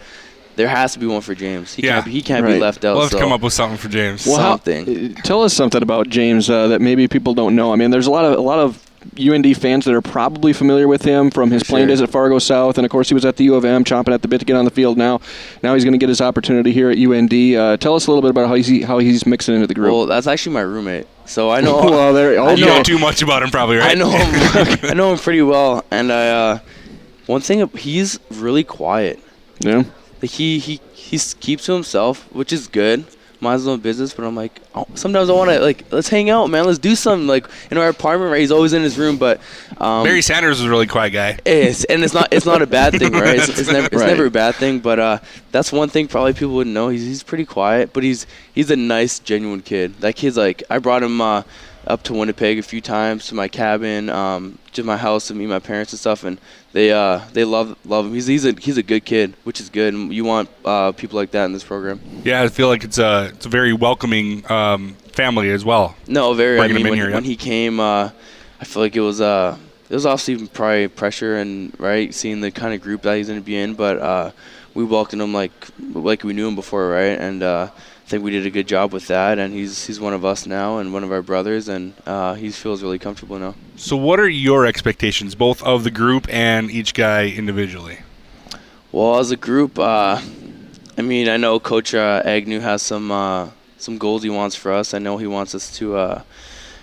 There has to be one for James. He can't be left out. We'll have to come up with something for James. Well, tell us something about James that maybe people don't know. I mean, there's a lot of UND fans that are probably familiar with him from his playing days at Fargo South, and of course he was at the U of M, chomping at the bit to get on the field. Now he's going to get his opportunity here at UND. Tell us a little bit about how he's mixing into the group. Well, that's actually my roommate, so I know. You know too much about him, probably, right? I know him. I know him pretty well, and one thing, he's really quiet. Yeah. He keeps to himself, which is good. Minds his own business, but I'm like, sometimes I want to, let's hang out, man. Let's do something. Like, in our apartment, right? He's always in his room, but... Barry Sanders is a really quiet guy. It's not a bad thing, right? It's never a bad thing, but that's one thing probably people wouldn't know. He's pretty quiet, but he's a nice, genuine kid. That kid's like, I brought him up to Winnipeg a few times, to my cabin, to my house to meet my parents and stuff, and they love him. He's a good kid, which is good, and you want people like that in this program. Yeah, I feel like it's a very welcoming family as well. No, very. I mean, when he came, I feel like it was obviously probably pressure and right seeing the kind of group that he's going to be in, but we welcomed him like we knew him before, right? And I think we did a good job with that, and he's one of us now and one of our brothers, and he feels really comfortable now. So what are your expectations, both of the group and each guy individually? Well, as a group, I know Coach Agnew has some goals he wants for us. I know he wants us to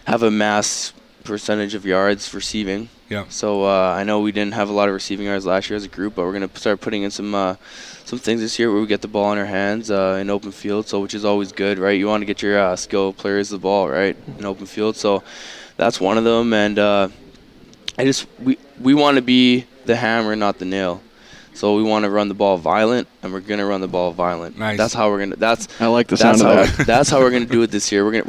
have a mass percentage of yards receiving. Yeah. So I know we didn't have a lot of receiving yards last year as a group, but we're going to start putting in some things this year where we get the ball in our hands in open field, so which is always good, right? You want to get your skill players the ball, right, in open field. So that's one of them, and we want to be the hammer, not the nail. So we want to run the ball violent, and we're going to run the ball violent. Nice. That's how we're going to. I like the sound of that. That's how we're going to do it this year. We're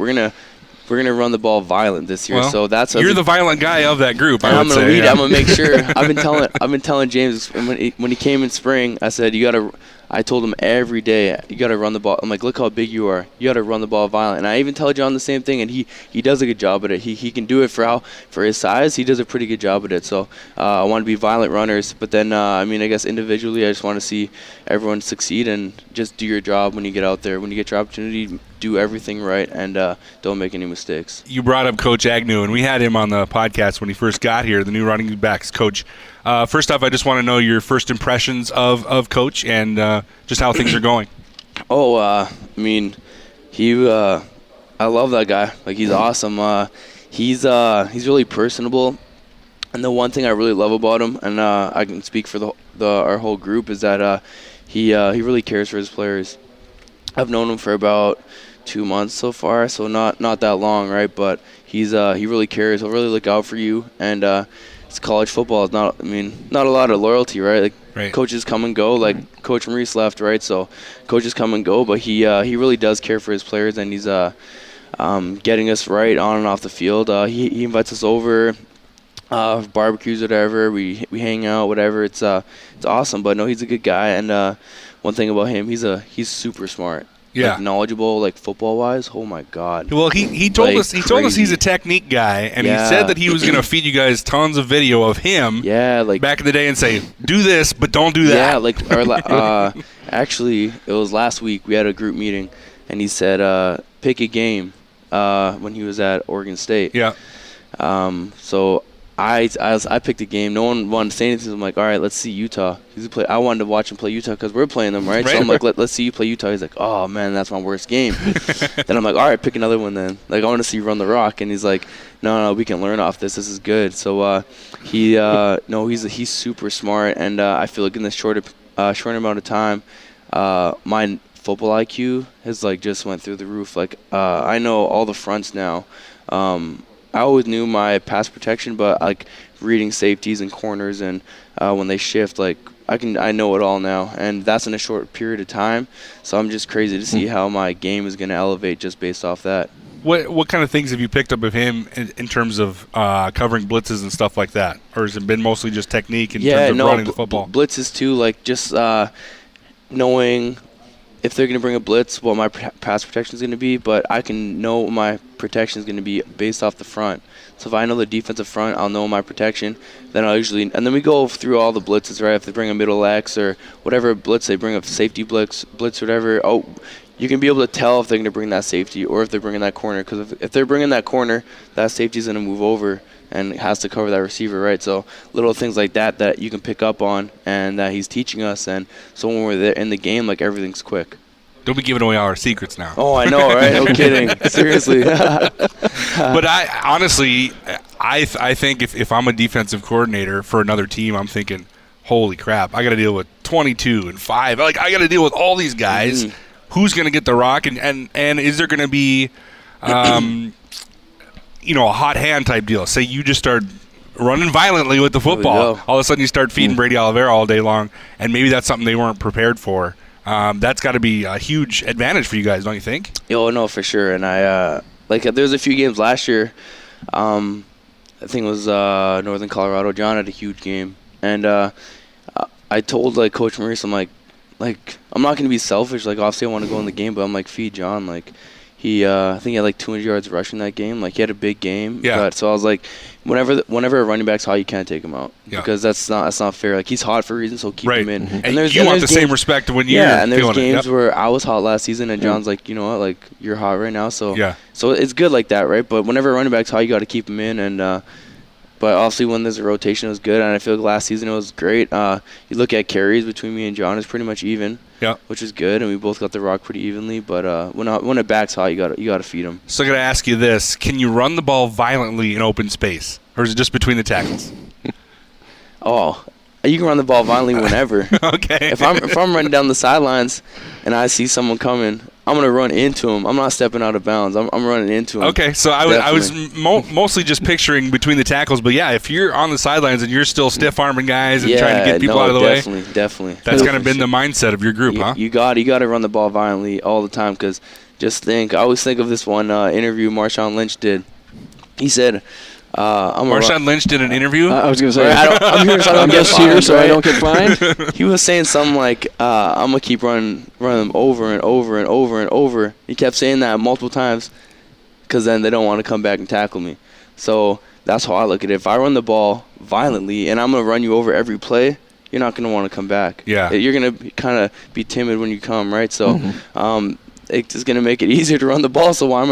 gonna run the ball violent this year. Well, so that's you're the violent guy of that group. I'm gonna make sure. I've been telling James when he came in spring. I told him every day, you gotta run the ball. I'm like, look how big you are. You gotta run the ball violent. And I even tell John the same thing, and he does a good job at it. He can do it for his size. He does a pretty good job at it. So I want to be violent runners. But then I guess individually, I just want to see everyone succeed and just do your job when you get out there. When you get your opportunity, do everything right and don't make any mistakes. You brought up Coach Agnew, and we had him on the podcast when he first got here, the new running backs coach. First off, I just want to know your first impressions of Coach and just how things are going. I love that guy. Like, he's awesome. He's really personable, and the one thing I really love about him, and I can speak for our whole group, is that he really cares for his players. I've known him for about 2 months so far, so not that long, right? But he really cares. He'll really look out for you, and it's college football. It's not a lot of loyalty, right? Like, right. Coaches come and go. Like, Coach Maurice left, right? So coaches come and go, but he really does care for his players, and he's getting us right on and off the field. He invites us over, barbecues, whatever. We hang out, whatever. It's awesome. But no, he's a good guy, and one thing about him, he's super smart. like, knowledgeable, like football-wise. Oh my God. Well, he told us he's a technique guy, and he said that he was going to feed you guys tons of video of him. Yeah, like back in the day, and say, do this, but don't do that. Yeah, like actually, it was last week. We had a group meeting, and he said, pick a game when he was at Oregon State. Yeah. So I picked a game. No one wanted to say anything. So I'm like, all right, let's see Utah. I wanted to watch him play Utah because we're playing them, right? So I'm like, let's see you play Utah. He's like, oh, man, that's my worst game. Then I'm like, all right, pick another one then. Like, I want to see you run the rock. And he's like, no, we can learn off this. This is good. So he's super smart. And I feel like in this short amount of time, my football IQ has, like, just went through the roof. Like, I know all the fronts now. I always knew my pass protection, but like reading safeties and corners and when they shift, like I know it all now, and that's in a short period of time. So I'm just crazy to see how my game is going to elevate just based off that. What kind of things have you picked up of him in terms of covering blitzes and stuff like that, or has it been mostly just technique in terms of running the football? Blitzes too, like just knowing if they're going to bring a blitz, what my pass protection is going to be, but I can know what my protection is going to be based off the front. So if I know the defensive front, I'll know my protection. Then and then we go through all the blitzes, right? If they bring a middle X or whatever blitz they bring, a safety blitz, whatever. Oh, you can be able to tell if they're going to bring that safety or if they're bringing that corner. Because if they're bringing that corner, that safety is going to move over and has to cover that receiver, right? So little things like that you can pick up on and that he's teaching us. And so when we're there in the game, like everything's quick. Don't be giving away all our secrets now. Oh, I know, right? No kidding. Seriously. But I honestly think if I'm a defensive coordinator for another team, I'm thinking, holy crap, I got to deal with 22 and 5. Like, I got to deal with all these guys. Mm-hmm. Who's going to get the rock? And is there going to be, a hot hand type deal? Say you just start running violently with the football. All of a sudden you start feeding Brady Oliveira all day long, and maybe that's something they weren't prepared for. That's got to be a huge advantage for you guys, don't you think? Oh, no, for sure. And there was a few games last year. I think it was Northern Colorado. John had a huge game. And I told, Coach Maurice, I'm like, I'm not going to be selfish. Like, obviously I want to go in the game, but I'm like, feed John. Like, I think he had 200 yards rushing that game. Like, he had a big game. Yeah. But, so I was like, whenever a running back's hot, you can't take him out because that's not fair. Like, he's hot for a reason, so keep him in. Mm-hmm. And you want the same respect when you're and there's games where I was hot last season, and John's like, you know what, like you're hot right now. So so it's good like that, right? But whenever a running back's hot, you got to keep him in. And but obviously when there's a rotation, it was good, and I feel like last season it was great. You look at carries between me and John, it's pretty much even. Yeah, which is good, and we both got the rock pretty evenly. But when a back's hot, you got to feed him. So I got to ask you this: can you run the ball violently in open space, or is it just between the tackles? You can run the ball violently whenever. Okay. If I'm running down the sidelines and I see someone coming, I'm gonna run into him. I'm not stepping out of bounds. I'm running into him. Okay, so I was mostly just picturing between the tackles, but yeah, if you're on the sidelines and you're still stiff arming guys and trying to get people out of the way, definitely. That's kind of been the mindset of your group, huh? You got to run the ball violently all the time because I always think of this one interview Marshawn Lynch did. He said. Marshawn Lynch did an interview? I was going to say, I'm just here so I don't get fined. He was saying something like, I'm going to keep running them over and over and over and over. He kept saying that multiple times because then they don't want to come back and tackle me. So that's how I look at it. If I run the ball violently and I'm going to run you over every play, you're not going to want to come back. Yeah. You're going to kind of be timid when you come, right? So it's going to make it easier to run the ball, so why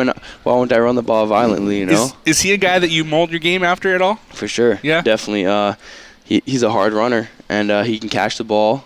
won't I run the ball violently, you know? Is he a guy that you mold your game after at all? For sure. Yeah? Definitely. He's a hard runner, and he can catch the ball.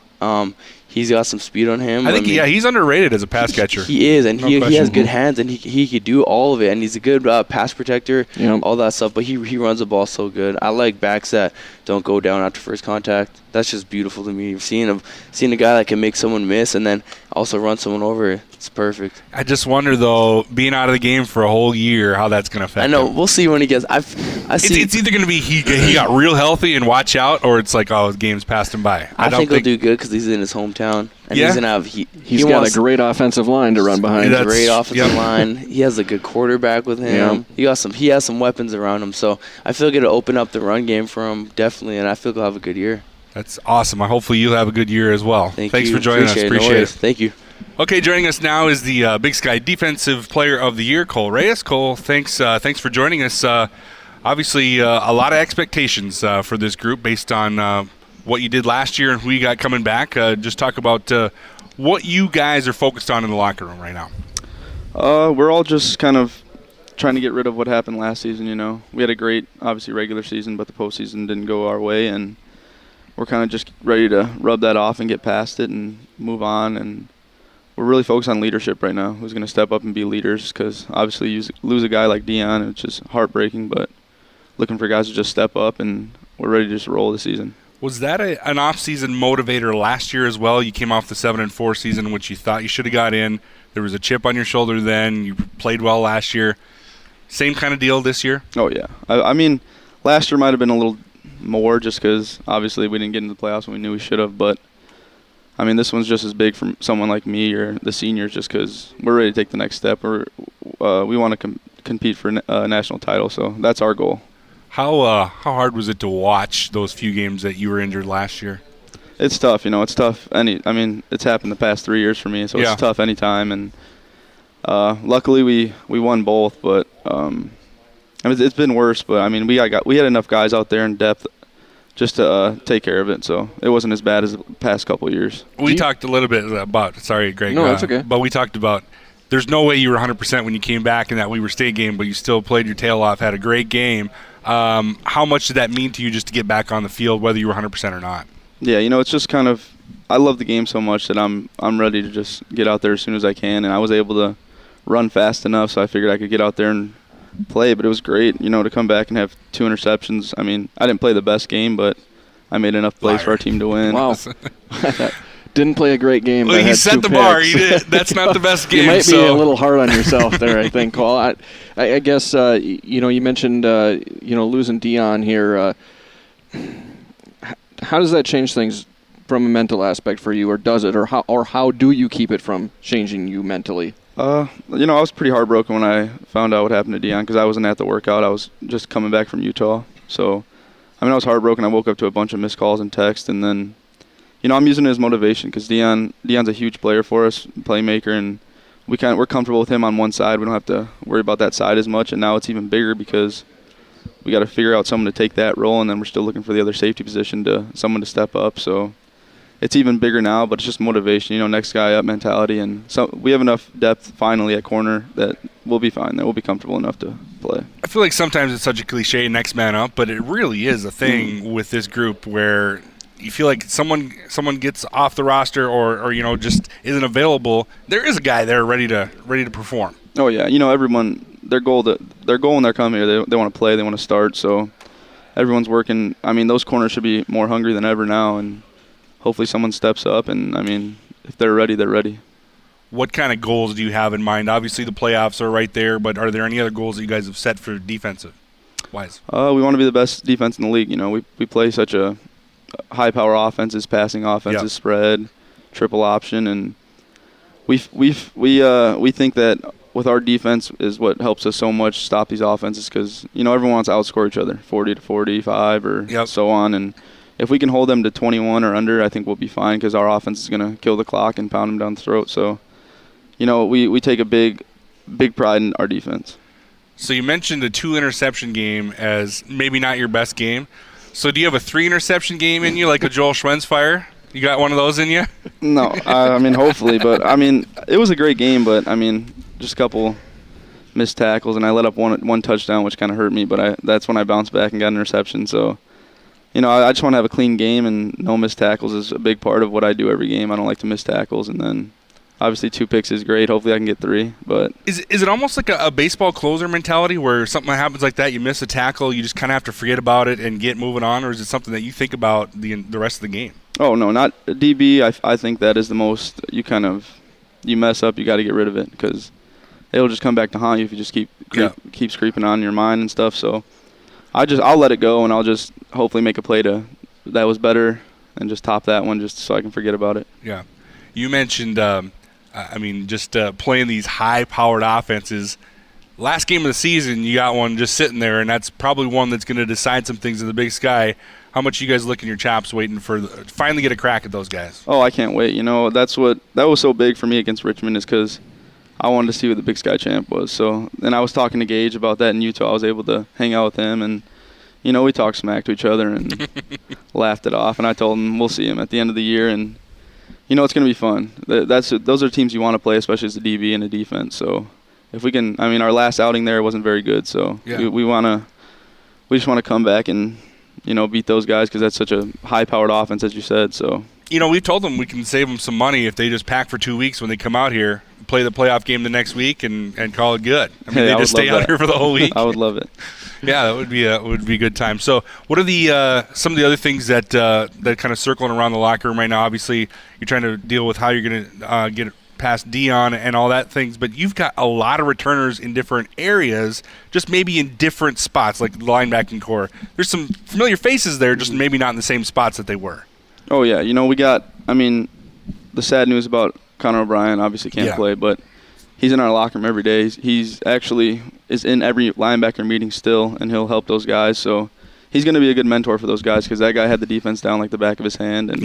He's got some speed on him. I think he's underrated as a pass catcher. He is, and he has good hands, and he could do all of it, and he's a good pass protector, all that stuff, but he runs the ball so good. I like backs that don't go down after first contact. That's just beautiful to me. Seeing a guy that can make someone miss and then also run someone over, it's perfect. I just wonder, though, being out of the game for a whole year, how that's going to affect him. I know. We'll see when he gets – It's either going to be he got real healthy and watch out, or it's like, oh, his game's passed him by. I think he'll do good because he's in his hometown. And he's going to have he's got a great offensive line to run behind. Great offensive line. He has a good quarterback with him. Yeah. He has some weapons around him. So I feel like it'll open up the run game for him, definitely, and I feel like he'll have a good year. That's awesome. Hopefully you'll have a good year as well. Thanks for joining us. Appreciate it. Thank you. Okay, joining us now is the Big Sky Defensive Player of the Year, Col Reyes. Cole, thanks for joining us. Obviously, a lot of expectations for this group based on what you did last year and who you got coming back. Just talk about what you guys are focused on in the locker room right now. We're all just kind of trying to get rid of what happened last season, We had a great, obviously, regular season, but the postseason didn't go our way, and we're kind of just ready to rub that off and get past it and move on. And we're really focused on leadership right now. Who's going to step up and be leaders? Because obviously you lose a guy like De'Mun, it's just heartbreaking. But looking for guys to just step up, and we're ready to just roll this season. Was that an off-season motivator last year as well? You came off the 7-4 season, which you thought you should have got in. There was a chip on your shoulder then. You played well last year. Same kind of deal this year? Oh yeah. I mean, last year might have been a little more just because obviously we didn't get into the playoffs when we knew we should have, but I mean, this one's just as big for someone like me or the seniors just because we're ready to take the next step. We want to compete for a national title, so that's our goal. How hard was it to watch those few games that you were injured last year? It's tough, It's tough. It's happened the past 3 years for me, so it's tough anytime. And luckily we won both, but it's been worse. But I mean, we had enough guys out there in depth just to take care of it, so it wasn't as bad as the past couple of years. We talked a little bit about, sorry, Greg. No, that's okay. But we talked about there's no way you were 100% when you came back in that Weber State game, but you still played your tail off, had a great game. How much did that mean to you just to get back on the field, whether you were 100% or not? Yeah, it's just kind of I love the game so much that I'm ready to just get out there as soon as I can, and I was able to run fast enough, so I figured I could get out there and play, but it was great, to come back and have 2 interceptions. I mean, I didn't play the best game, but I made enough plays for our team to win. Wow. Didn't play a great game. Well, you set the bar. You did. That's not the best game. You might be a little hard on yourself there, I think, Cole. I guess, you mentioned, losing De'Mun here. How does that change things from a mental aspect for you, or does it? Or how do you keep it from changing you mentally? I was pretty heartbroken when I found out what happened to De'Mun because I wasn't at the workout. I was just coming back from Utah. So, I was heartbroken. I woke up to a bunch of missed calls and texts, and then, I'm using it as motivation because De'Mun's a huge player for us, playmaker, and we're comfortable with him on one side. We don't have to worry about that side as much, and now it's even bigger because we got to figure out someone to take that role, and then we're still looking for the other safety position someone to step up. So it's even bigger now, but it's just motivation, next guy up mentality. And so we have enough depth finally at corner that we'll be fine, that we'll be comfortable enough to play. I feel like sometimes it's such a cliche, next man up, but it really is a thing with this group where you feel like someone gets off the roster or just isn't available. There is a guy there ready to perform. Oh yeah, everyone their goal when they're coming here, they want to play, they want to start. So everyone's working. Those corners should be more hungry than ever now, and hopefully someone steps up, and, if they're ready, they're ready. What kind of goals do you have in mind? Obviously the playoffs are right there, but are there any other goals that you guys have set for defensive-wise? We want to be the best defense in the league. We play such a high-power offenses, passing offenses, spread, triple option, and we think that with our defense is what helps us so much stop these offenses because, everyone wants to outscore each other, 40-45 or so on, and if we can hold them to 21 or under, I think we'll be fine because our offense is going to kill the clock and pound them down the throat. So, we take a big pride in our defense. So you mentioned the 2-interception game as maybe not your best game. So do you have a 3-interception game in you like a Joel Schwenzfire? You got one of those in you? No, hopefully. But, it was a great game, but, just a couple missed tackles, and I let up one touchdown, which kind of hurt me. But that's when I bounced back and got an interception. So, I just want to have a clean game, and no missed tackles is a big part of what I do every game. I don't like to miss tackles, and then obviously 2 picks is great. Hopefully I can get 3. But is it almost like a baseball closer mentality where something happens like that, you miss a tackle, you just kind of have to forget about it and get moving on, or is it something that you think about the rest of the game? Oh, no, not DB. I think that is the most you mess up, you got to get rid of it because it'll just come back to haunt you if you just keeps creeping on your mind and stuff. So I'll let it go, and I'll just hopefully make a play that was better and just top that one just so I can forget about it. Yeah. You mentioned, just playing these high-powered offenses. last game of the season, you got one just sitting there, and that's probably one that's going to decide some things in the Big Sky. How much you guys licking your chops waiting for finally get a crack at those guys? Oh, I can't wait. That was so big for me against Richmond is because I wanted to see what the Big Sky champ was. So then I was talking to Gage about that in Utah. I was able to hang out with him, and we talked smack to each other and laughed it off. And I told him we'll see him at the end of the year, and it's going to be fun. Those are teams you want to play, especially as a DB and a defense. So if we can, our last outing there wasn't very good. So we just want to come back and beat those guys because that's such a high-powered offense, as you said. So we told them we can save them some money if they just pack for 2 weeks when they come out here, play the playoff game the next week, and call it good. They just stay out here for the whole week. I would love it. Yeah, that would be a good time. So, what are the some of the other things that kind of circling around the locker room right now? Obviously, you're trying to deal with how you're going to get past Dion and all that things, but you've got a lot of returners in different areas, just maybe in different spots, like the linebacking core. There's some familiar faces there, just maybe not in the same spots that they were. Oh yeah, we got. The sad news about Connor O'Brien obviously can't play, but he's in our locker room every day. He's actually is in every linebacker meeting still, and he'll help those guys. So he's going to be a good mentor for those guys because that guy had the defense down like the back of his hand. And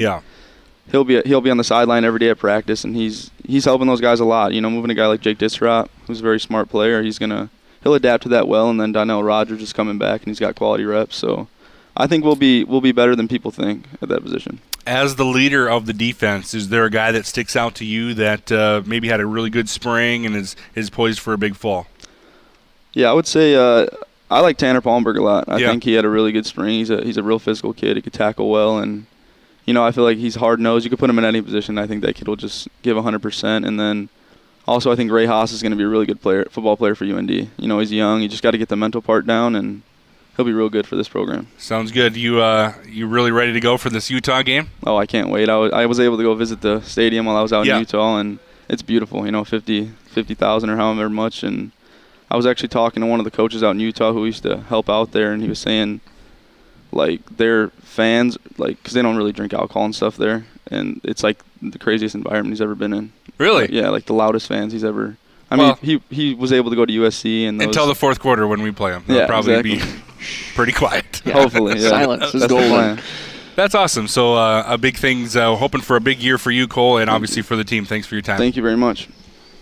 he'll be on the sideline every day at practice, and he's helping those guys a lot. Moving a guy like Jake Disrop, who's a very smart player, he'll adapt to that well. And then Donnell Rogers is coming back, and he's got quality reps. So I think we'll be better than people think at that position. As the leader of the defense, is there a guy that sticks out to you that maybe had a really good spring and is poised for a big fall? Yeah, I would say I like Tanner Palmberg a lot. I think he had a really good spring. He's a real physical kid. He could tackle well, and I feel like he's hard-nosed. You could put him in any position. I think that kid will just give 100%. And then also I think Ray Haas is going to be a really good football player for UND. He's young. You just got to get the mental part down, and he'll be real good for this program. Sounds good. You really ready to go for this Utah game? Oh, I can't wait. I was able to go visit the stadium while I was out in Utah, and it's beautiful. 50,000 or however much. And I was actually talking to one of the coaches out in Utah who used to help out there, and he was saying, like, their fans, like, because they don't really drink alcohol and stuff there, and it's like the craziest environment he's ever been in. Really? Yeah, like the loudest fans he's ever. He was able to go to USC and until the fourth quarter when we play him. They'll probably be pretty quiet. Yeah. Hopefully, yeah. Silence is golden. That's awesome. So a big things, hoping for a big year for you, Cole, and obviously for the team. Thanks for your time. Thank you very much.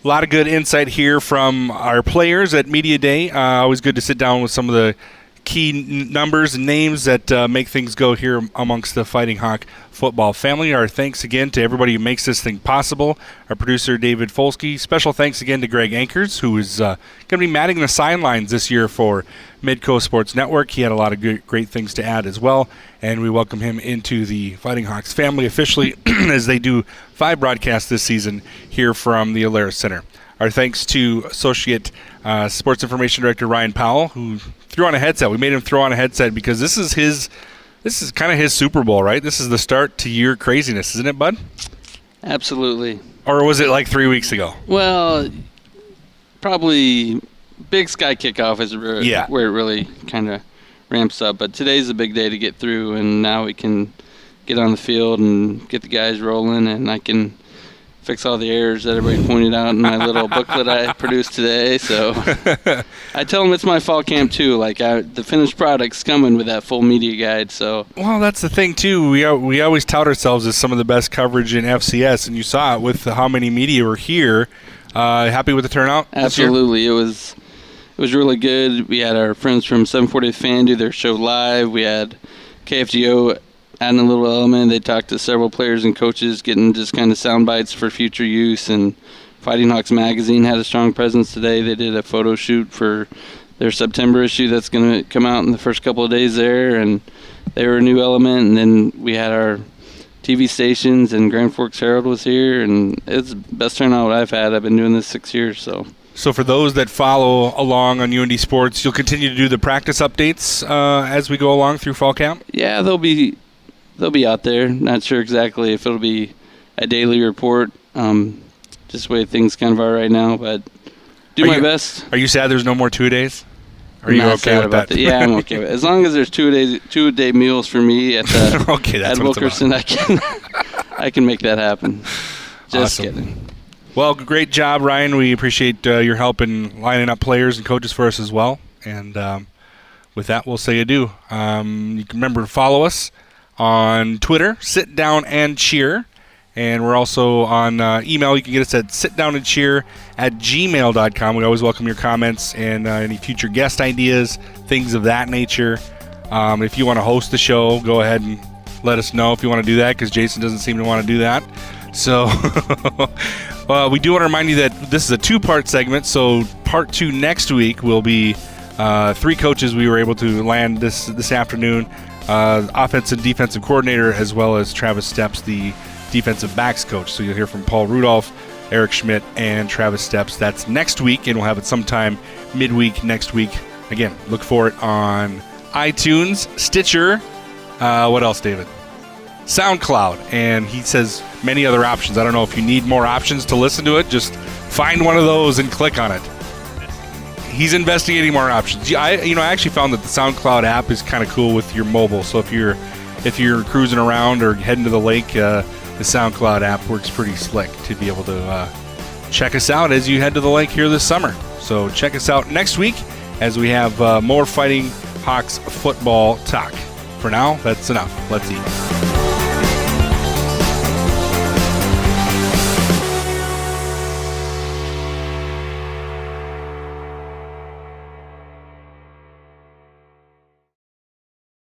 A lot of good insight here from our players at Media Day. Always good to sit down with some of the key numbers and names that make things go here amongst the Fighting Hawk football family. Our thanks again to everybody who makes this thing possible. Our producer, David Folsky. Special thanks again to Greg Enkers, who is going to be matting the sidelines this year for Midco Sports Network. He had a lot of great things to add as well, and we welcome him into the Fighting Hawks family officially as they do 5 broadcasts this season here from the Alaris Center. Our thanks to Associate Sports Information Director Ryan Powell, who threw on a headset. We made him throw on a headset because this is kind of his Super Bowl, right? This is the start to your craziness, isn't it, bud? Absolutely. Or was it like 3 weeks ago? Well, probably Big Sky kickoff is where it really kind of ramps up. But today's a big day to get through, and now we can get on the field and get the guys rolling, and I can fix all the errors that everybody pointed out in my little booklet I produced today. So I tell them it's my fall camp too. Like the finished product's coming with that full media guide. So well, that's the thing too. We always tout ourselves as some of the best coverage in FCS, and you saw it with how many media were here. Happy with the turnout? Absolutely, it was really good. We had our friends from 740 Fan do their show live. We had KFGO adding a little element. They talked to several players and coaches, getting just kind of sound bites for future use. And Fighting Hawks Magazine had a strong presence today. They did a photo shoot for their September issue that's going to come out in the first couple of days there, and they were a new element. And then we had our TV stations, and Grand Forks Herald was here, and it's the best turnout I've had. I've been doing this 6 years, So for those that follow along on UND Sports, you'll continue to do the practice updates as we go along through fall camp? Yeah, they'll be out there. Not sure exactly if it'll be a daily report, just the way things kind of are right now, but do my best. Are you sad there's no more 2-a-days? Are you okay with that? Yeah, I'm okay with it. As long as there's 2-a-day meals for me at okay, that's at Wilkerson, I can make that happen. Just awesome. kidding. Well, great job, Ryan. We appreciate your help in lining up players and coaches for us as well. And with that, we'll say adieu. You can remember to follow us on Twitter, Sit Down and Cheer. And we're also on email. You can get us at sitdownandcheer@gmail.com. We always welcome your comments and any future guest ideas, things of that nature. If you want to host the show, go ahead and let us know if you want to do that, because Jayson doesn't seem to want to do that. So we do want to remind you that this is a 2-part segment. So part 2 next week will be 3 coaches we were able to land this afternoon. Offensive and defensive coordinator, as well as Travis Steps, the defensive backs coach. So you'll hear from Paul Rudolph, Eric Schmidt, and Travis Steps. That's next week, and we'll have it sometime midweek next week. Again, look for it on iTunes, Stitcher, what else, David? SoundCloud, and he says many other options. I don't know if you need more options to listen to it. Just find one of those and click on it. He's investigating more options. I actually found that the SoundCloud app is kind of cool with your mobile. So if you're cruising around or heading to the lake, the SoundCloud app works pretty slick to be able to check us out as you head to the lake here this summer. So check us out next week as we have more Fighting Hawks football talk. For now, that's enough. Let's eat.